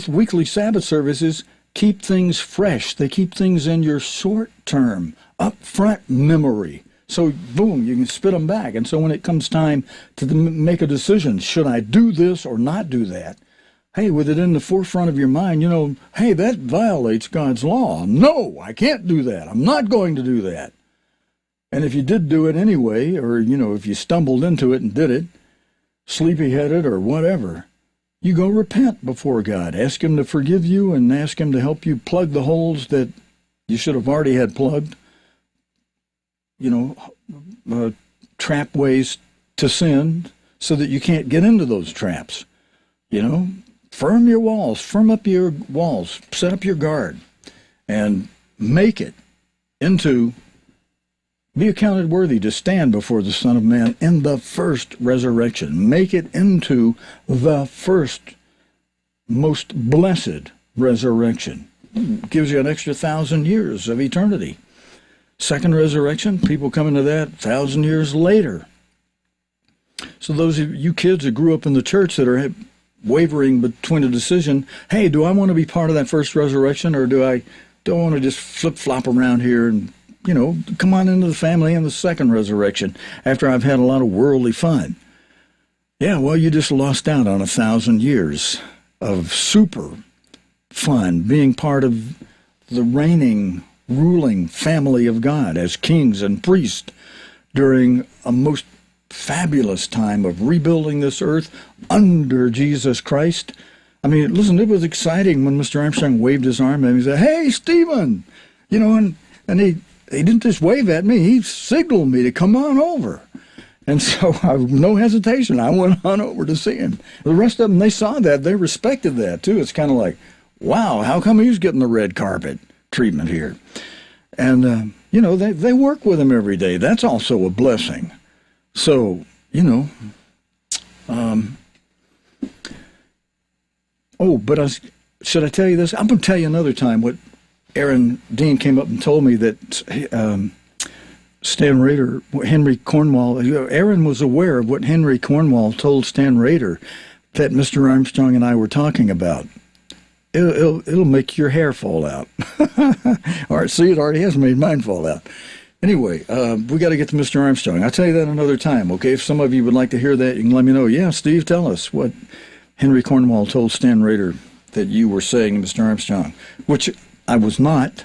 Weekly Sabbath services keep things fresh. They keep things in your short term, upfront memory. So, boom, you can spit them back. And so when it comes time to make a decision, should I do this or not do that? Hey, with it in the forefront of your mind, you know, hey, that violates God's law. No, I can't do that. I'm not going to do that. And if you did do it anyway, or, you know, if you stumbled into it and did it, sleepy-headed or whatever, you go repent before God. Ask Him to forgive you and ask Him to help you plug the holes that you should have already had plugged. You know, trap ways to sin so that you can't get into those traps. You know, firm up your walls, set up your guard, and make it into, be accounted worthy to stand before the Son of Man in the first resurrection. Make it into the first most blessed resurrection. Gives you an extra 1,000 years of eternity. Second resurrection, people coming to that 1,000 years later. So those of you kids that grew up in the church that are wavering between a decision, hey, do I want to be part of that first resurrection, or do I don't want to just flip-flop around here and, come on into the family in the second resurrection after I've had a lot of worldly fun? Yeah, well, you just lost out on 1,000 years of super fun being part of the reigning, ruling family of God as kings and priests during a most fabulous time of rebuilding this earth under Jesus Christ. I mean, listen, it was exciting when Mr. Armstrong waved his arm at me and said, "Hey, Stephen!" And he didn't just wave at me, he signaled me to come on over. And so, no hesitation, I went on over to see him. The rest of them, they saw that, they respected that too. It's kind of like, wow, how come he's getting the red carpet treatment here? And, they work with him every day. That's also a blessing. So, should I tell you this? I'm going to tell you another time what Aaron Dean came up and told me that Stan Rader, Henry Cornwall, Aaron was aware of what Henry Cornwall told Stan Rader that Mr. Armstrong and I were talking about. It'll make your hair fall out. All right, see, it already has made mine fall out. Anyway, we got to get to Mr. Armstrong. I'll tell you that another time, okay? If some of you would like to hear that, you can let me know. Yeah, Steve, tell us what Henry Cornwall told Stan Rader that you were saying to Mr. Armstrong, which I was not,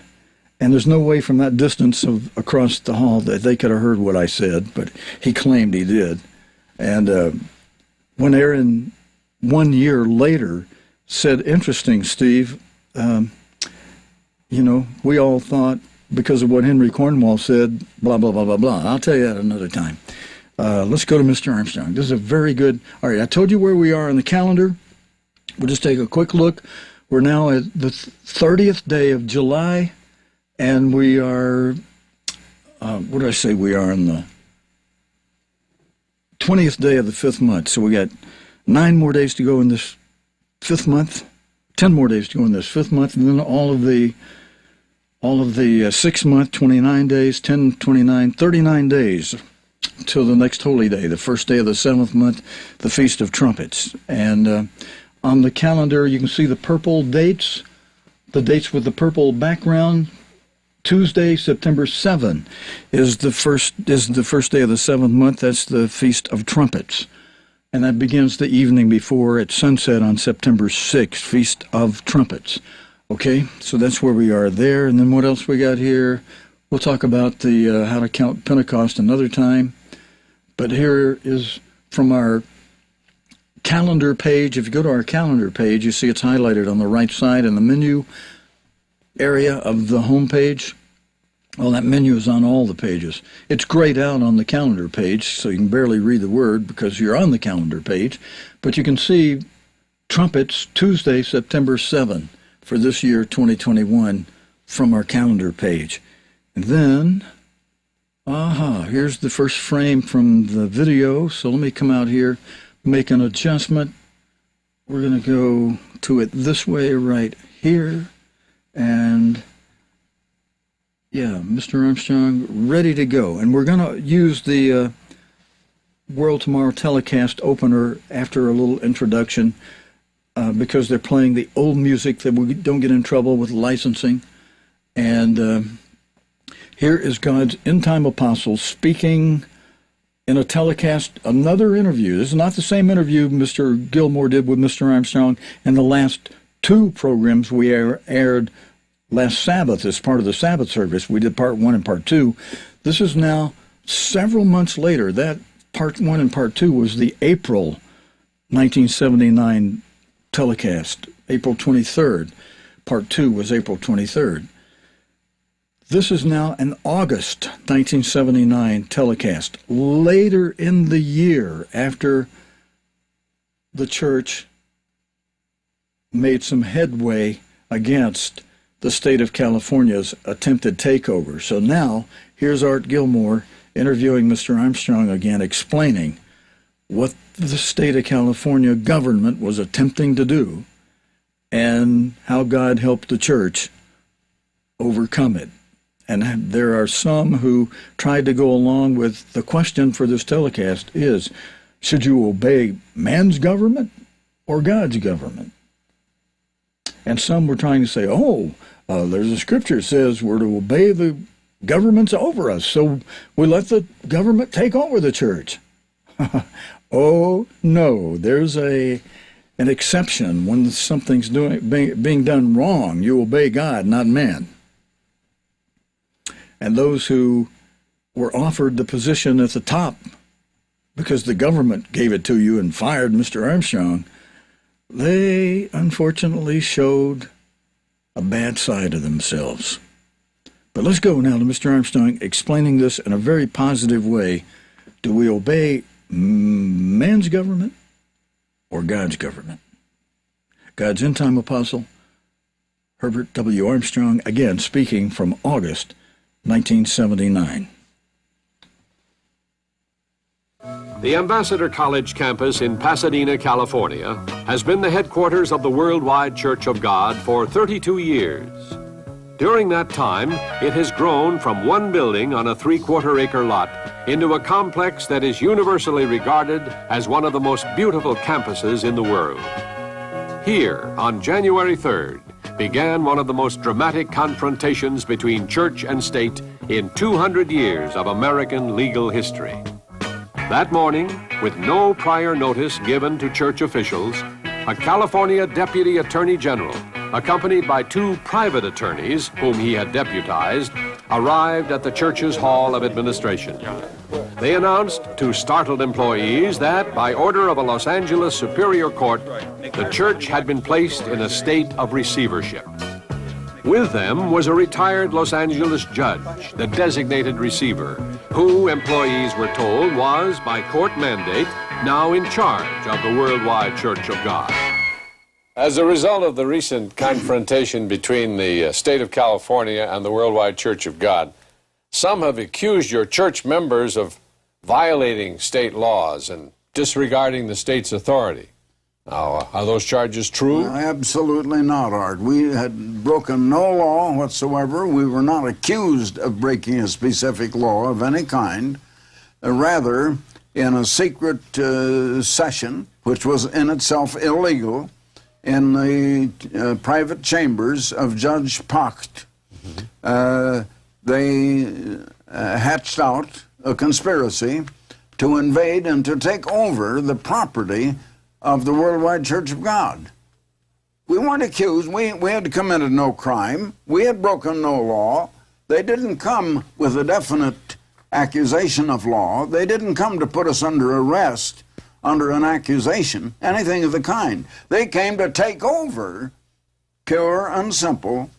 and there's no way from that distance across the hall that they could have heard what I said, but he claimed he did. And when Aaron, 1 year later, said, "Interesting, Steve, we all thought, because of what Henry Cornwall said, blah, blah, blah, blah, blah." I'll tell you that another time. Let's go to Mr. Armstrong. This is a very good... All right, I told you where we are on the calendar. We'll just take a quick look. We're now at the 30th day of July, and we are... what did I say? We are on the 20th day of the 5th month. So we got 9 more days to go in this 5th month, 10 more days to go in this 5th month, and then all of the 6th month, 29 days, 10, 29, 39 days till the next holy day, the first day of the 7th month, the Feast of Trumpets. And on the calendar, you can see the purple dates, the dates with the purple background. Tuesday, September 7 is the first day of the 7th month. That's the Feast of Trumpets. And that begins the evening before at sunset on September 6th, Feast of Trumpets. Okay, so that's where we are there. And then what else we got here? We'll talk about the how to count Pentecost another time. But here is from our calendar page. If you go to our calendar page, you see it's highlighted on the right side in the menu area of the home page. Well, that menu is on all the pages. It's grayed out on the calendar page, so you can barely read the word because you're on the calendar page. But you can see Trumpets, Tuesday, September 7 for this year, 2021, from our calendar page. And then, here's the first frame from the video. So let me come out here, make an adjustment. We're going to go to it this way right here. And yeah, Mr. Armstrong, ready to go. And we're going to use the World Tomorrow telecast opener after a little introduction because they're playing the old music that we don't get in trouble with licensing. And here is God's end-time apostle speaking in a telecast, another interview. This is not the same interview Mr. Gilmore did with Mr. Armstrong in the last 2 programs we aired last Sabbath as part of the Sabbath service. We did part 1 and part 2. This is now several months later. That part 1 and part 2 was the April 1979 telecast, April 23rd. Part 2 was April 23rd. This is now an August 1979 telecast, later in the year after the church made some headway against the state of California's attempted takeover. So now, here's Art Gilmore interviewing Mr. Armstrong again, explaining what the state of California government was attempting to do and how God helped the church overcome it And there are some who tried to go along with the question for this telecast is, should you obey man's government or God's government? And some were trying to say, there's a scripture that says we're to obey the governments over us, so we let the government take over the church. Oh, no, there's an exception when something's being done wrong. You obey God, not man. And those who were offered the position at the top because the government gave it to you and fired Mr. Armstrong, they unfortunately showed a bad side of themselves. But let's go now to Mr. Armstrong explaining this in a very positive way. Do we obey man's government or God's government? God's end-time apostle, Herbert W. Armstrong, again speaking from August 1979. The Ambassador College campus in Pasadena, California, has been the headquarters of the Worldwide Church of God for 32 years. During that time, it has grown from one building on a 3/4-acre lot into a complex that is universally regarded as one of the most beautiful campuses in the world. Here, on January 3rd, began one of the most dramatic confrontations between church and state in 200 years of American legal history. That morning, with no prior notice given to church officials, a California Deputy Attorney General, accompanied by 2 private attorneys whom he had deputized, arrived at the church's Hall of Administration. They announced to startled employees that, by order of a Los Angeles Superior Court, the church had been placed in a state of receivership. With them was a retired Los Angeles judge, the designated receiver, who, employees were told, was, by court mandate, now in charge of the Worldwide Church of God. As a result of the recent confrontation between the state of California and the Worldwide Church of God, some have accused your church members of violating state laws and disregarding the state's authority. Now, are those charges true? Absolutely not, Art. We had broken no law whatsoever. We were not accused of breaking a specific law of any kind. Rather, in a secret session, which was in itself illegal, in the private chambers of Judge Pacht, they hatched out a conspiracy to invade and to take over the property of the Worldwide Church of God. We weren't accused. We had committed no crime. We had broken no law. They didn't come with a definite accusation of law. They didn't come to put us under arrest under an accusation, anything of the kind. They came to take over, pure and simple,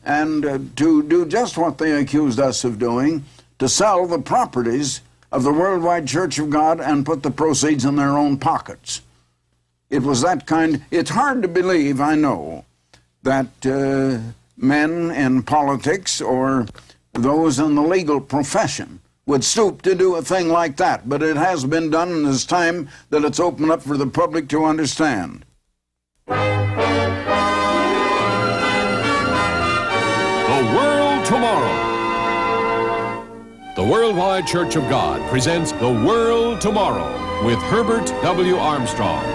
and to do just what they accused us of doing, to sell the properties of the Worldwide Church of God and put the proceeds in their own pockets. It was that kind. It's hard to believe, I know, that men in politics or those in the legal profession would stoop to do a thing like that, but it has been done, and it's time that it's opened up for the public to understand. The World Tomorrow. The Worldwide Church of God presents The World Tomorrow with Herbert W. Armstrong.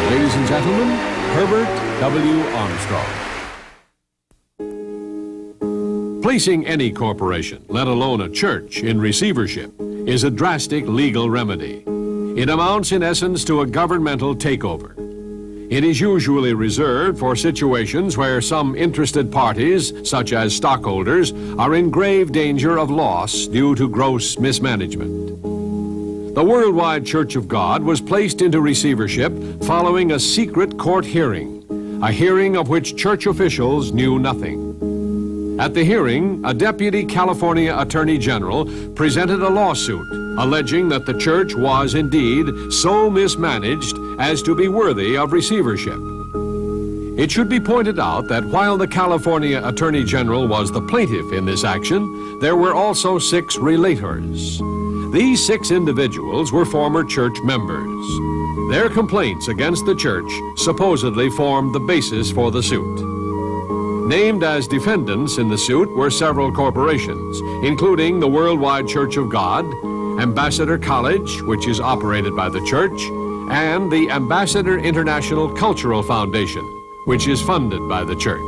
Ladies and gentlemen, Herbert W. Armstrong. Placing any corporation, let alone a church, in receivership is a drastic legal remedy. It amounts in essence to a governmental takeover. It is usually reserved for situations where some interested parties, such as stockholders, are in grave danger of loss due to gross mismanagement. The Worldwide Church of God was placed into receivership following a secret court hearing, a hearing of which church officials knew nothing. At the hearing, a deputy California Attorney General presented a lawsuit alleging that the church was indeed so mismanaged as to be worthy of receivership. It should be pointed out that while the California Attorney General was the plaintiff in this action, there were also 6 relators. These 6 individuals were former church members. Their complaints against the church supposedly formed the basis for the suit. Named as defendants in the suit were several corporations, including the Worldwide Church of God, Ambassador College, which is operated by the church, and the Ambassador International Cultural Foundation, which is funded by the church.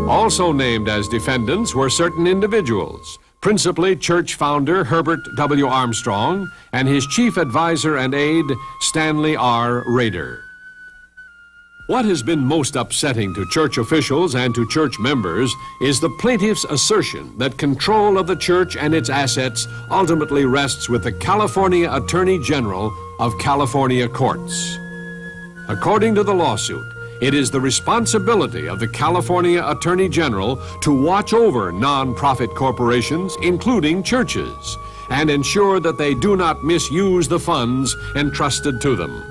Also named as defendants were certain individuals, principally church founder Herbert W. Armstrong and his chief advisor and aide, Stanley R. Rader. What has been most upsetting to church officials and to church members is the plaintiff's assertion that control of the church and its assets ultimately rests with the California Attorney General of California courts. According to the lawsuit, it is the responsibility of the California Attorney General to watch over non-profit corporations, including churches, and ensure that they do not misuse the funds entrusted to them.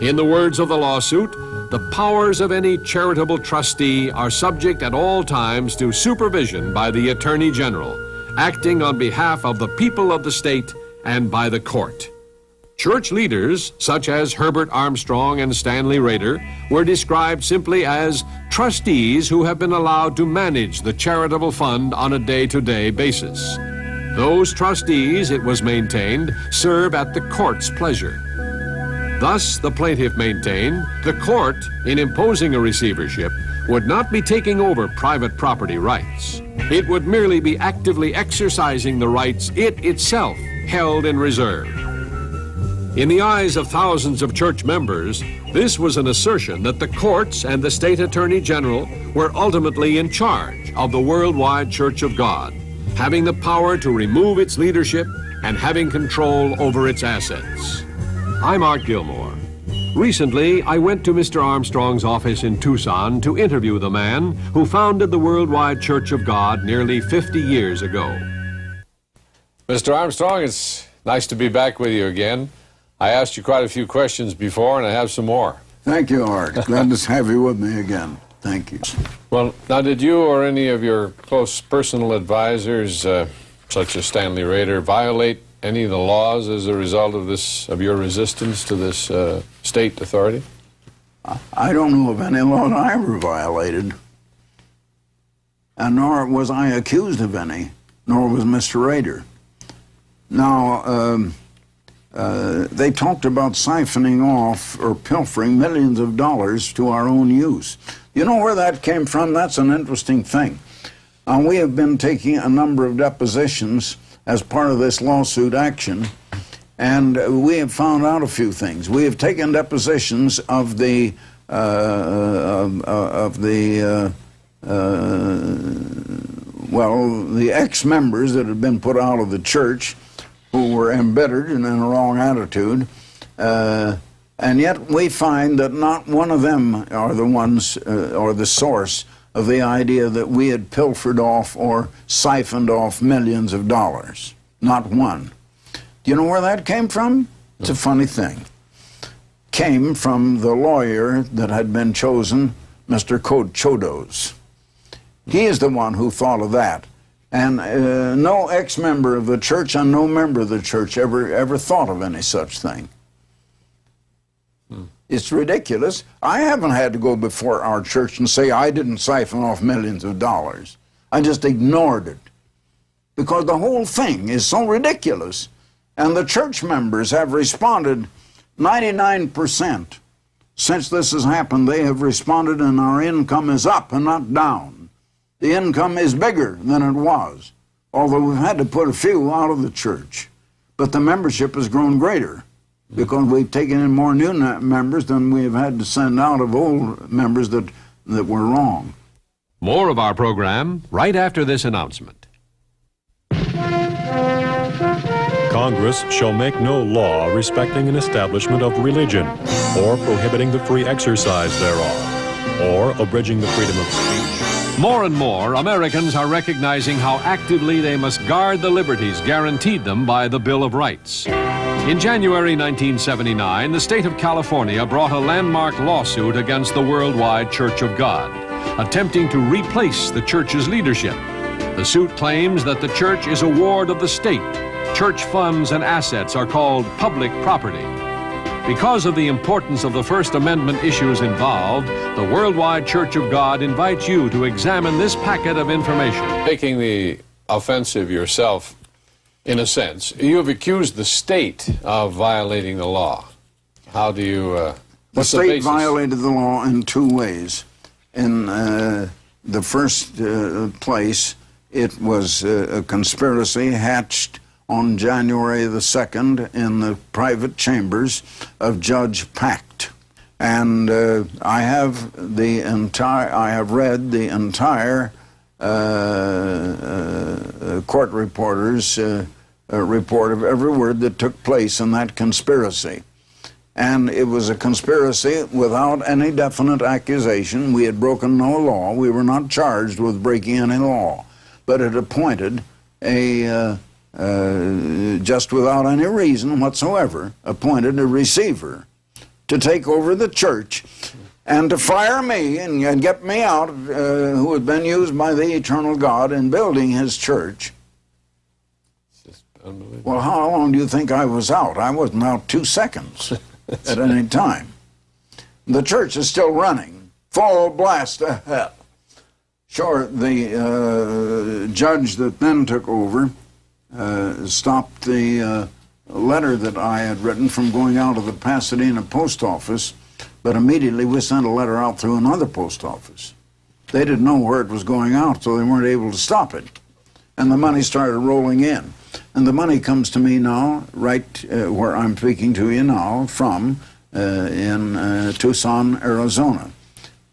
In the words of the lawsuit, the powers of any charitable trustee are subject at all times to supervision by the Attorney General, acting on behalf of the people of the state and by the court. Church leaders, such as Herbert Armstrong and Stanley Rader, were described simply as trustees who have been allowed to manage the charitable fund on a day-to-day basis. Those trustees, it was maintained, serve at the court's pleasure. Thus, the plaintiff maintained, the court, in imposing a receivership, would not be taking over private property rights. It would merely be actively exercising the rights it itself held in reserve. In the eyes of thousands of church members, this was an assertion that the courts and the state attorney general were ultimately in charge of the Worldwide Church of God, having the power to remove its leadership and having control over its assets. I'm Art Gilmore. Recently, I went to Mr. Armstrong's office in Tucson to interview the man who founded the Worldwide Church of God nearly 50 years ago. Mr. Armstrong, it's nice to be back with you again. I asked you quite a few questions before, and I have some more. Thank you, Art. Glad to have you with me again. Thank you. Well, now, did you or any of your close personal advisors, such as Stanley Rader, violate any of the laws as a result of your resistance to this state authority? I don't know of any law I ever violated, and nor was I accused of any, nor was Mr. Rader. Now, they talked about siphoning off or pilfering millions of dollars to our own use. You know where that came from? That's an interesting thing. We have been taking a number of depositions as part of this lawsuit action, and we have found out a few things. We have taken depositions of the ex-members that had been put out of the church, who were embittered and in a wrong attitude, and yet we find that not one of them are the ones or the source of the idea that we had pilfered off or siphoned off millions of dollars. Not one. Do you know where that came from? It's a funny thing. Came from the lawyer that had been chosen, Mr. Chodos. He is the one who thought of that. And no ex-member of the church and no member of the church ever thought of any such thing. It's ridiculous. I haven't had to go before our church and say I didn't siphon off millions of dollars. I just ignored it because the whole thing is so ridiculous. And the church members have responded 99%. Since this has happened, they have responded, and our income is up and not down. The income is bigger than it was, although we've had to put a few out of the church. But the membership has grown greater because we've taken in more new members than we've had to send out of old members that were wrong. More of our program right after this announcement. Congress shall make no law respecting an establishment of religion or prohibiting the free exercise thereof, or abridging the freedom of speech. More and more, Americans are recognizing how actively they must guard the liberties guaranteed them by the Bill of Rights. In January 1979, the state of California brought a landmark lawsuit against the Worldwide Church of God, attempting to replace the church's leadership. The suit claims that the church is a ward of the state. Church funds and assets are called public property. Because of the importance of the First Amendment issues involved, the Worldwide Church of God invites you to examine this packet of information. Taking the offensive yourself, in a sense, you have accused the state of violating the law. How do you... the state violated the law in two ways. In the first place, it was a conspiracy hatched on January the 2nd in the private chambers of Judge Pact. And I have read the entire court reporter's report of every word that took place in that conspiracy. And it was a conspiracy without any definite accusation. We had broken no law. We were not charged with breaking any law. But it appointed just without any reason whatsoever, appointed a receiver to take over the church and to fire me and get me out, who had been used by the eternal God in building his church. It's just unbelievable. Well, how long do you think I was out? I wasn't out 2 seconds at any time. The church is still running, full blast of hell. Sure, the judge that then took over stopped the letter that I had written from going out of the Pasadena post office, but immediately we sent a letter out through another post office. They didn't know where it was going out, so they weren't able to stop it. And the money started rolling in. And the money comes to me now, right where I'm speaking to you now, from in Tucson, Arizona.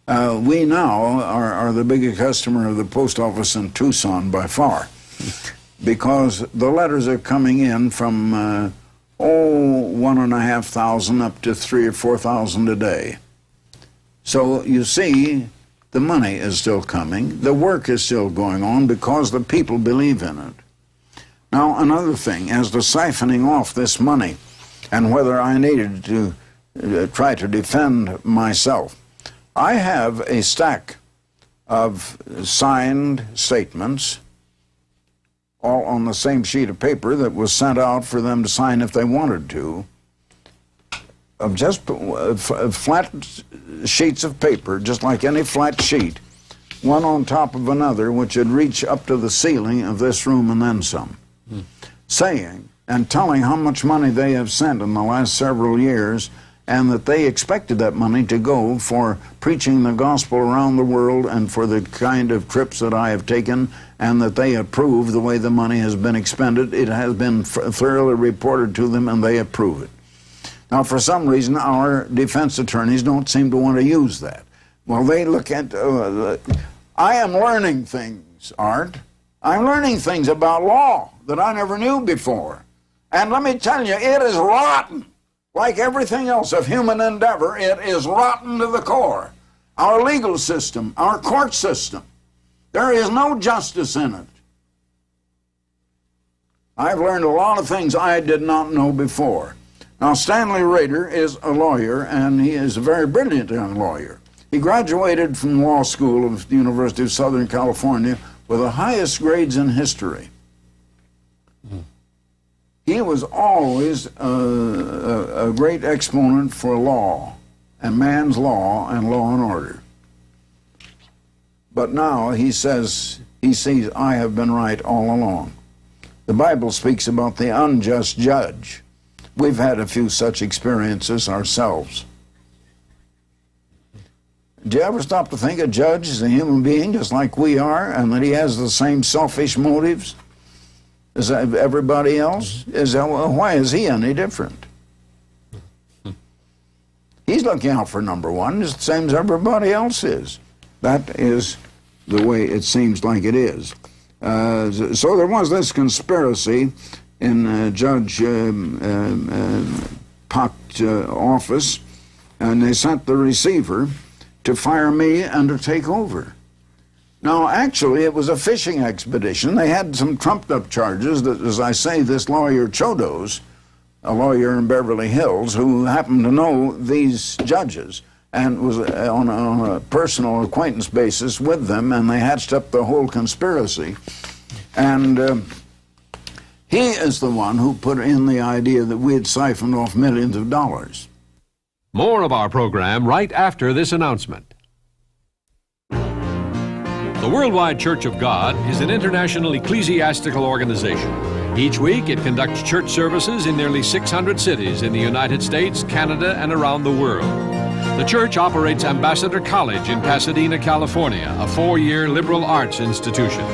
We now are the biggest customer of the post office in Tucson by far, because the letters are coming in from 1,500 up to 3,000 or 4,000 a day. So you see, the money is still coming, the work is still going on because the people believe in it. Now, another thing, as to siphoning off this money and whether I needed to try to defend myself, I have a stack of signed statements, all on the same sheet of paper that was sent out for them to sign if they wanted to, of just flat sheets of paper, just like any flat sheet, one on top of another, which would reach up to the ceiling of this room and then some, saying and telling how much money they have sent in the last several years, and that they expected that money to go for preaching the gospel around the world and for the kind of trips that I have taken, and that they approve the way the money has been expended. It has been thoroughly reported to them, and they approve it. Now, for some reason, our defense attorneys don't seem to want to use that. Well, they look at... I am learning things, Art. I'm learning things about law that I never knew before. And let me tell you, it is rotten. Like everything else of human endeavor, it is rotten to the core. Our legal system, our court system, there is no justice in it. I've learned a lot of things I did not know before. Now, Stanley Rader is a lawyer, and he is a very brilliant young lawyer. He graduated from law school of the University of Southern California with the highest grades in history. He was always a great exponent for law, and man's law, and law and order. But now he says, he sees I have been right all along. The Bible speaks about the unjust judge. We've had a few such experiences ourselves. Do you ever stop to think a judge is a human being just like we are, and that he has the same selfish motives as everybody else? Why is he any different? He's looking out for number one, just the same as everybody else is. That is the way it seems like it is. So there was this conspiracy in Judge Pact's office, and they sent the receiver, to fire me and to take over. Now, actually, it was a fishing expedition. They had some trumped-up charges that, as I say, this lawyer Chodos, a lawyer in Beverly Hills, who happened to know these judges and was on a personal acquaintance basis with them, and they hatched up the whole conspiracy. And he is the one who put in the idea that we had siphoned off millions of dollars. More of our program right after this announcement. The Worldwide Church of God is an international ecclesiastical organization. Each week, it conducts church services in nearly 600 cities in the United States, Canada, and around the world. The church operates Ambassador College in Pasadena, California, a 4-year liberal arts institution.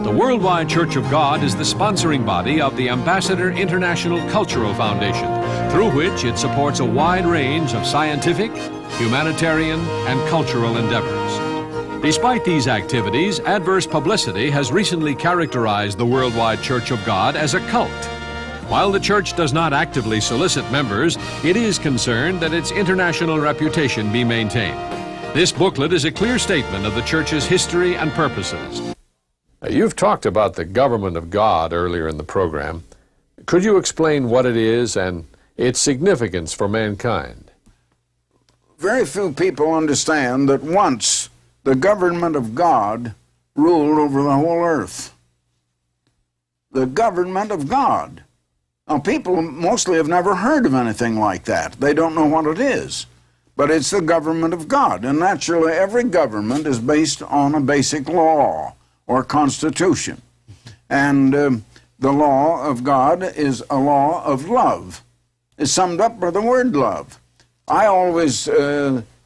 The Worldwide Church of God is the sponsoring body of the Ambassador International Cultural Foundation, through which it supports a wide range of scientific, humanitarian, and cultural endeavors. Despite these activities, adverse publicity has recently characterized the Worldwide Church of God as a cult. While the church does not actively solicit members, it is concerned that its international reputation be maintained. This booklet is a clear statement of the church's history and purposes. You've talked about the government of God earlier in the program. Could you explain what it is and its significance for mankind? Very few people understand that once the government of God ruled over the whole earth. The government of God. Now, people mostly have never heard of anything like that. They don't know what it is. But it's the government of God. And naturally, every government is based on a basic law or constitution. And the law of God is a law of love. It's summed up by the word love. I always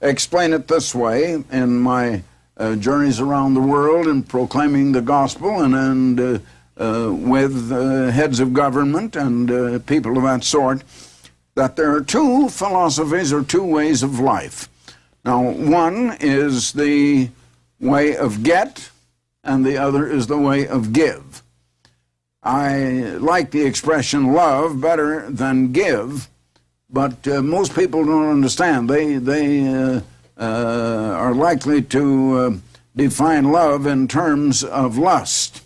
explain it this way in my journeys around the world and proclaiming the gospel and with heads of government and people of that sort, that there are two philosophies or two ways of life. Now, one is the way of get, and the other is the way of give. I like the expression love better than give, but most people don't understand. They are likely to define love in terms of lust.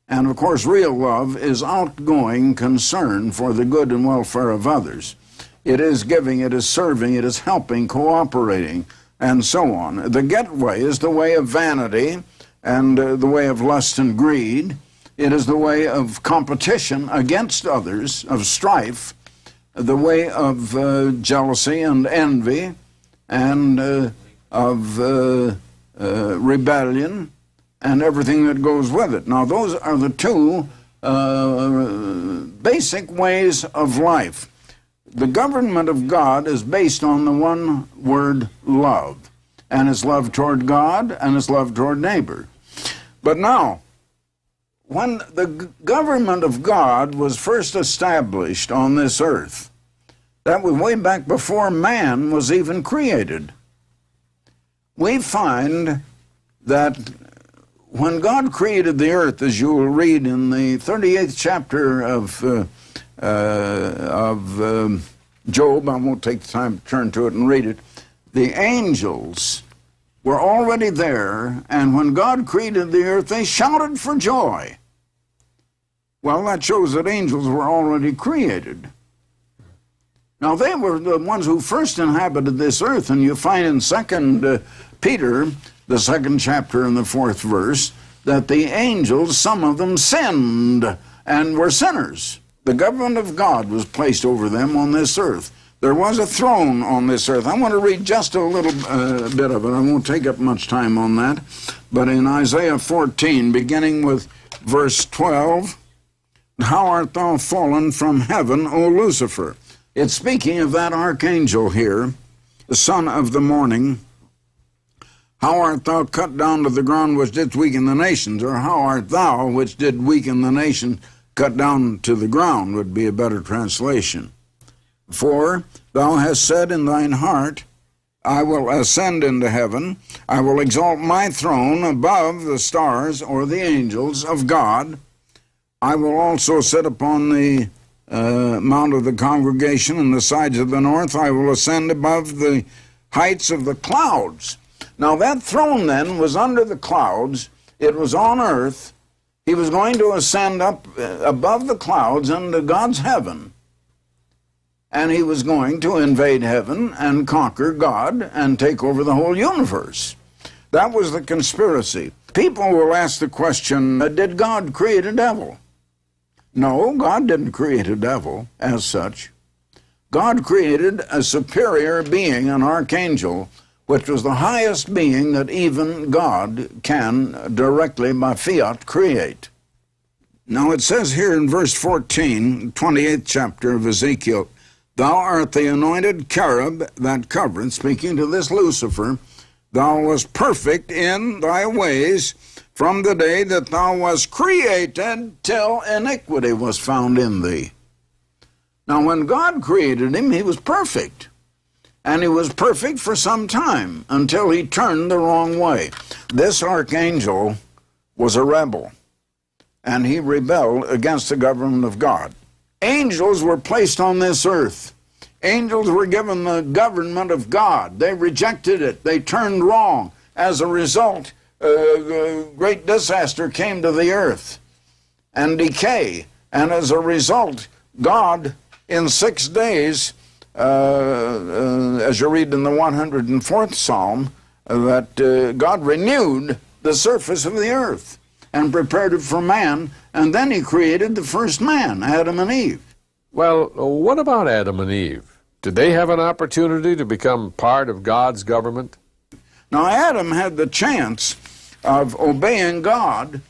And of course, real love is outgoing concern for the good and welfare of others. It is giving, it is serving, it is helping, cooperating, and so on. The get way is the way of vanity and the way of lust and greed. It is the way of competition against others, of strife, the way of jealousy and envy, and of rebellion, and everything that goes with it. Now, those are the two basic ways of life. The government of God is based on the one word love, and it's love toward God and it's love toward neighbor. But now, when the government of God was first established on this earth, that was way back before man was even created. We find that when God created the earth, as you will read in the 38th chapter of Job, I won't take the time to turn to it and read it, the angels were already there, and when God created the earth, they shouted for joy. Well, that shows that angels were already created. Now, they were the ones who first inhabited this earth, and you find in 2 Peter, the 2nd chapter and the 4th verse, that the angels, some of them sinned and were sinners. The government of God was placed over them on this earth. There was a throne on this earth. I want to read just a little bit of it. I won't take up much time on that. But in Isaiah 14, beginning with verse 12, "How art thou fallen from heaven, O Lucifer?" It's speaking of that archangel here, the son of the morning. "How art thou cut down to the ground which didst weaken the nations?" Or "How art thou which did weaken the nation cut down to the ground," would be a better translation. "For thou hast said in thine heart, I will ascend into heaven, I will exalt my throne above the stars," or the angels of God. "I will also sit upon the mount of the congregation in the sides of the north. I will ascend above the heights of the clouds." Now that throne then was under the clouds. It was on earth. He was going to ascend up above the clouds into God's heaven. And he was going to invade heaven and conquer God and take over the whole universe. That was the conspiracy. People will ask the question, did God create a devil? No, God didn't create a devil as such. God created a superior being, an archangel, which was the highest being that even God can directly by fiat create. Now it says here in verse 14, 28th chapter of Ezekiel, thou art the anointed cherub that covereth, speaking to this Lucifer, thou wast perfect in thy ways from the day that thou wast created till iniquity was found in thee. Now when God created him, he was perfect. And he was perfect for some time until he turned the wrong way. This archangel was a rebel, and he rebelled against the government of God. Angels were placed on this earth. Angels were given the government of God. They rejected it. They turned wrong. As a result, great disaster came to the earth and decay. And as a result, God, in 6 days, as you read in the 104th Psalm, that God renewed the surface of the earth and prepared it for man, and then he created the first man, Adam and Eve. Well, what about Adam and Eve? Did they have an opportunity to become part of God's government? Now, Adam had the chance of obeying God,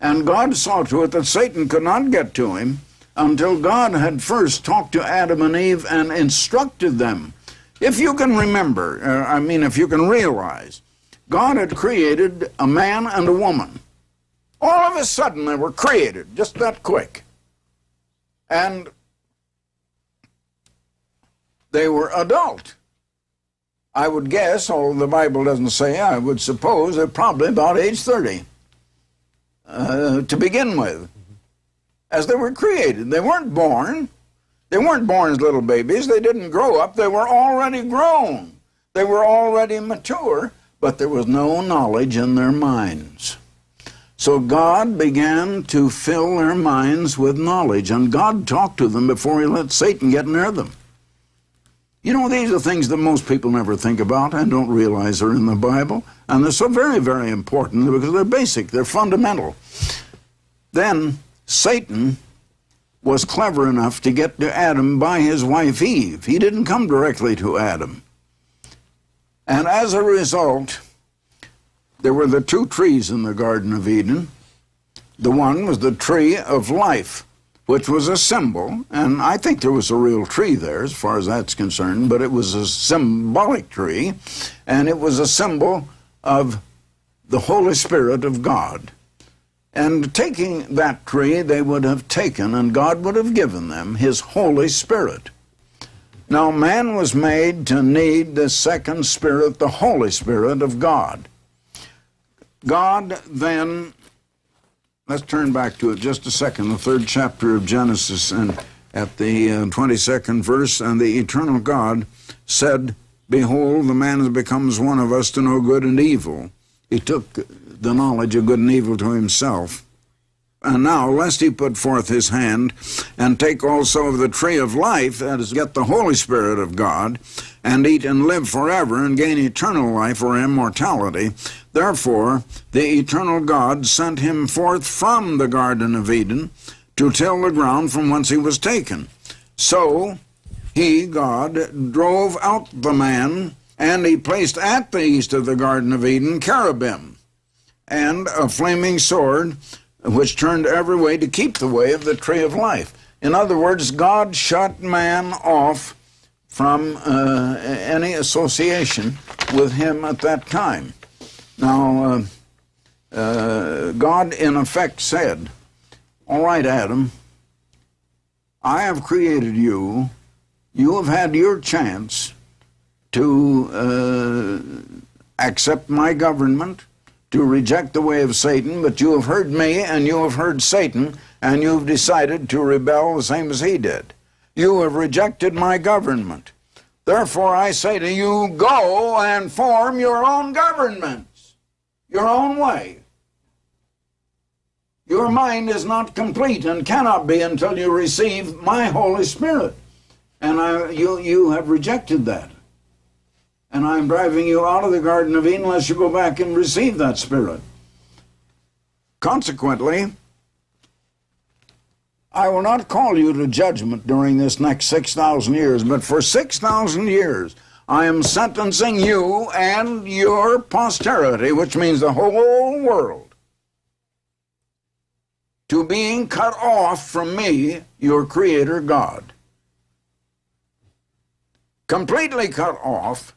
and God saw to it that Satan could not get to him until God had first talked to Adam and Eve and instructed them. If you can remember, if you can realize, God had created a man and a woman. All of a sudden they were created, just that quick. And they were adult. I would guess, although the Bible doesn't say, I would suppose they're probably about age 30 to begin with. As they were created. They weren't born. They weren't born as little babies. They didn't grow up. They were already grown. They were already mature, but there was no knowledge in their minds. So God began to fill their minds with knowledge, and God talked to them before he let Satan get near them. You know, these are things that most people never think about and don't realize are in the Bible, and they're so very, very important because they're basic, they're fundamental. Then Satan was clever enough to get to Adam by his wife Eve. He didn't come directly to Adam. And as a result, there were the two trees in the Garden of Eden. The one was the tree of life, which was a symbol, and I think there was a real tree there as far as that's concerned, but it was a symbolic tree, and it was a symbol of the Holy Spirit of God. And taking that tree, they would have taken, and God would have given them his Holy Spirit. Now, man was made to need the second Spirit, the Holy Spirit of God. God then, let's turn back to it just a second, the 3rd chapter of Genesis, and at the 22nd verse, and the eternal God said, behold, the man becomes one of us to know good and evil. He took the knowledge of good and evil to himself. And now, lest he put forth his hand, and take also of the tree of life, that is, get the Holy Spirit of God, and eat and live forever, and gain eternal life or immortality. Therefore, the eternal God sent him forth from the Garden of Eden to till the ground from whence he was taken. So he, God, drove out the man, and he placed at the east of the Garden of Eden cherubim, and a flaming sword, which turned every way to keep the way of the tree of life. In other words, God shut man off from any association with him at that time. Now, God in effect said, all right, Adam, I have created you. You have had your chance to accept my government, to reject the way of Satan, but you have heard me and you have heard Satan, and you have decided to rebel the same as he did. You have rejected my government. Therefore I say to you, go and form your own governments, your own way. Your mind is not complete and cannot be until you receive my Holy Spirit. And you have rejected that. And I'm driving you out of the Garden of Eden unless you go back and receive that Spirit. Consequently, I will not call you to judgment during this next 6,000 years, but for 6,000 years I am sentencing you and your posterity, which means the whole world, to being cut off from me, your Creator God. Completely cut off.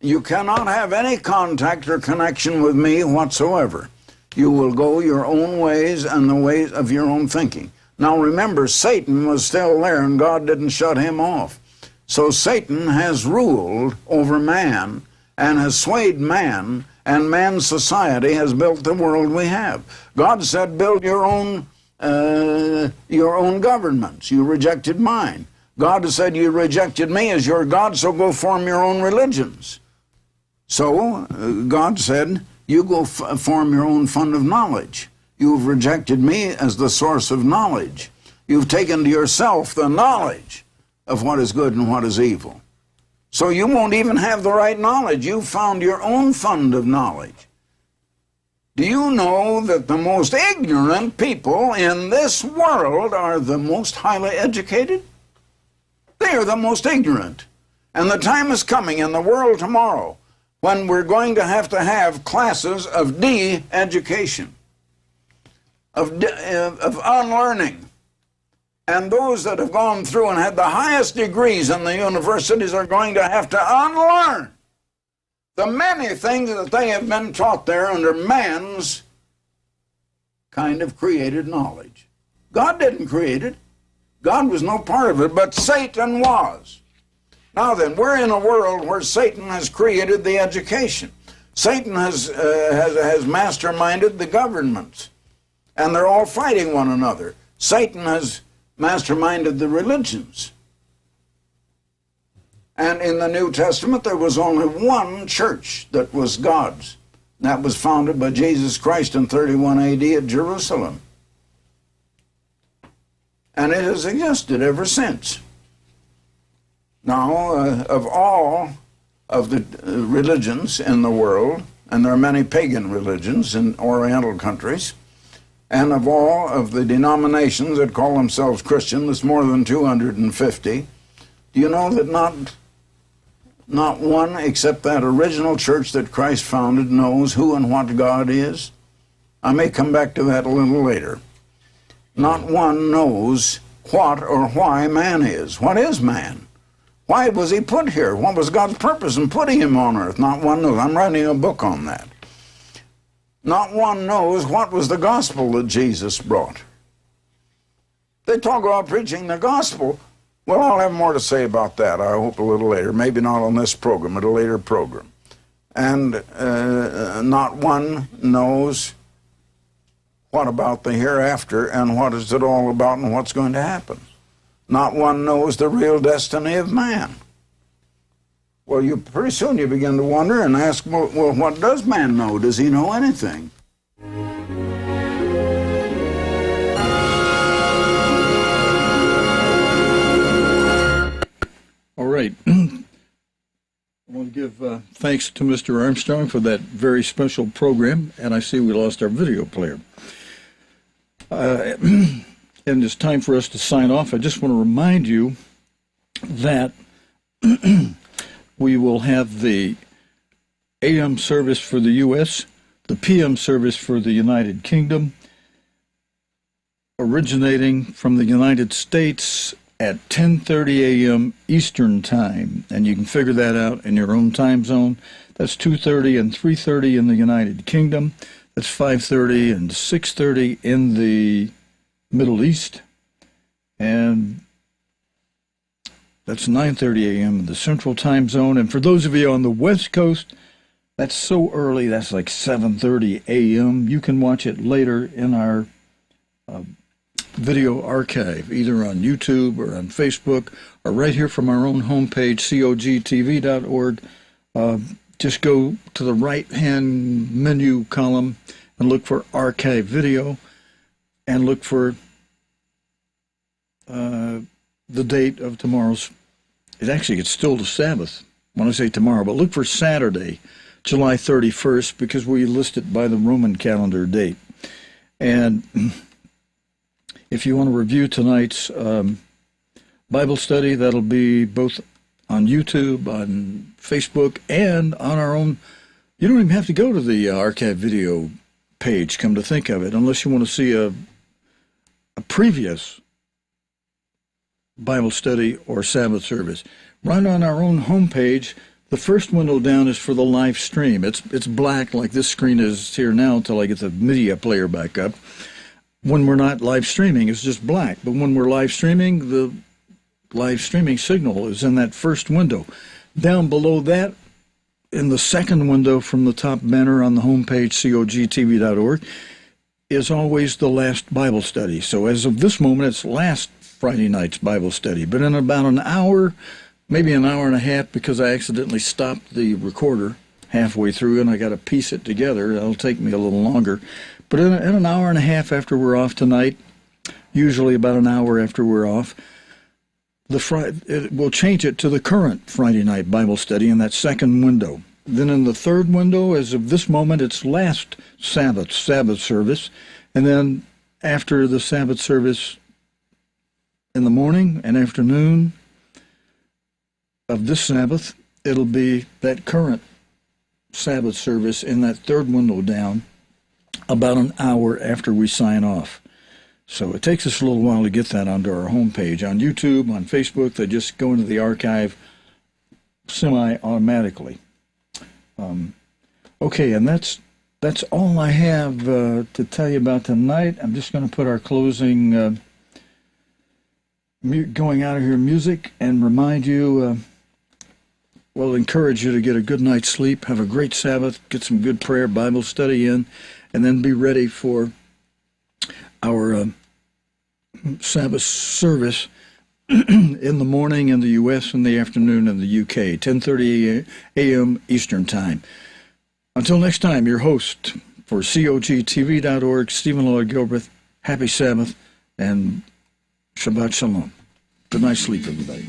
You cannot have any contact or connection with me whatsoever. You will go your own ways and the ways of your own thinking. Now remember, Satan was still there and God didn't shut him off. So Satan has ruled over man and has swayed man, and man's society has built the world we have. God said, build your own governments. You rejected mine. God has said, you rejected me as your God, so go form your own religions. So God said, you go form your own fund of knowledge. You've rejected me as the source of knowledge. You've taken to yourself the knowledge of what is good and what is evil. So you won't even have the right knowledge. You've found your own fund of knowledge. Do you know that the most ignorant people in this world are the most highly educated? They are the most ignorant. And the time is coming in the world tomorrow when we're going to have classes of de-education, of unlearning. And those that have gone through and had the highest degrees in the universities are going to have to unlearn the many things that they have been taught there under man's kind of created knowledge. God didn't create it. God was no part of it, but Satan was. Now then, we're in a world where Satan has created the education. Satan has masterminded the governments, and they're all fighting one another. Satan has masterminded the religions. And in the New Testament, there was only one church that was God's. That was founded by Jesus Christ in 31 AD at Jerusalem. And it has existed ever since. Now, of all of the religions in the world, and there are many pagan religions in Oriental countries, and of all of the denominations that call themselves Christian, there's more than 250. Do you know that not one except that original church that Christ founded knows who and what God is? I may come back to that a little later. Not one knows what or why man is. What is man? Why was he put here? What was God's purpose in putting him on earth? Not one knows. I'm writing a book on that. Not one knows what was the gospel that Jesus brought. They talk about preaching the gospel. Well, I'll have more to say about that, I hope, a little later. Maybe not on this program, at a later program. And not one knows what about the hereafter and what is it all about and what's going to happen. Not one knows the real destiny of man. Well, pretty soon you begin to wonder and ask, well, what does man know? Does he know anything? All right. I want to give thanks to Mr. Armstrong for that very special program, and I see we lost our video player. And it's time for us to sign off. I just want to remind you that we will have the AM service for the U.S., the PM service for the United Kingdom, originating from the United States at 10:30 a.m. Eastern Time, and you can figure that out in your own time zone. That's 2:30 and 3:30 in the United Kingdom. That's 5:30 and 6:30 in the Middle East, and that's 9:30 a.m. in the Central Time Zone. And for those of you on the West Coast, that's so early, that's like 7:30 a.m. You can watch it later in our video archive, either on YouTube or on Facebook, or right here from our own homepage, cogtv.org. Just go to the right-hand menu column and look for archive video, and look for the date of tomorrow's. It's still the Sabbath when I say tomorrow, but look for Saturday, July 31st, because we list it by the Roman calendar date. And if you want to review tonight's Bible study, that'll be both on YouTube, on Facebook, and on our own. You don't even have to go to the archive video page, come to think of it, unless you want to see a previous Bible study or Sabbath service. Right on our own homepage, the first window down is for the live stream. It's black like this screen is here now until I get the media player back up. When we're not live streaming, it's just black. But when we're live streaming, the live streaming signal is in that first window. Down below that, in the second window from the top banner on the homepage, cogtv.org, is always the last Bible study. So as of this moment, it's last Friday night's Bible study. But in about an hour, maybe an hour and a half, because I accidentally stopped the recorder halfway through and I got to piece it together. That'll take me a little longer. But in an hour and a half after we're off tonight, usually about an hour after we're off, we'll change it to the current Friday night Bible study in that second window. Then in the third window, as of this moment, it's last Sabbath service. And then after the Sabbath service in the morning and afternoon of this Sabbath, it'll be that current Sabbath service in that third window down, about an hour after we sign off. So it takes us a little while to get that onto our homepage. On YouTube, on Facebook, they just go into the archive semi-automatically. Okay, and that's all I have to tell you about tonight. I'm just going to put our closing going out of here music and remind you, encourage you to get a good night's sleep, have a great Sabbath, get some good prayer, Bible study in, and then be ready for our Sabbath service in the morning in the U.S. and the afternoon in the U.K., 10:30 a.m. Eastern Time. Until next time, your host for cogtv.org, Stephen Lloyd Gilbreath, happy Sabbath and Shabbat Shalom. Good night's sleep, everybody.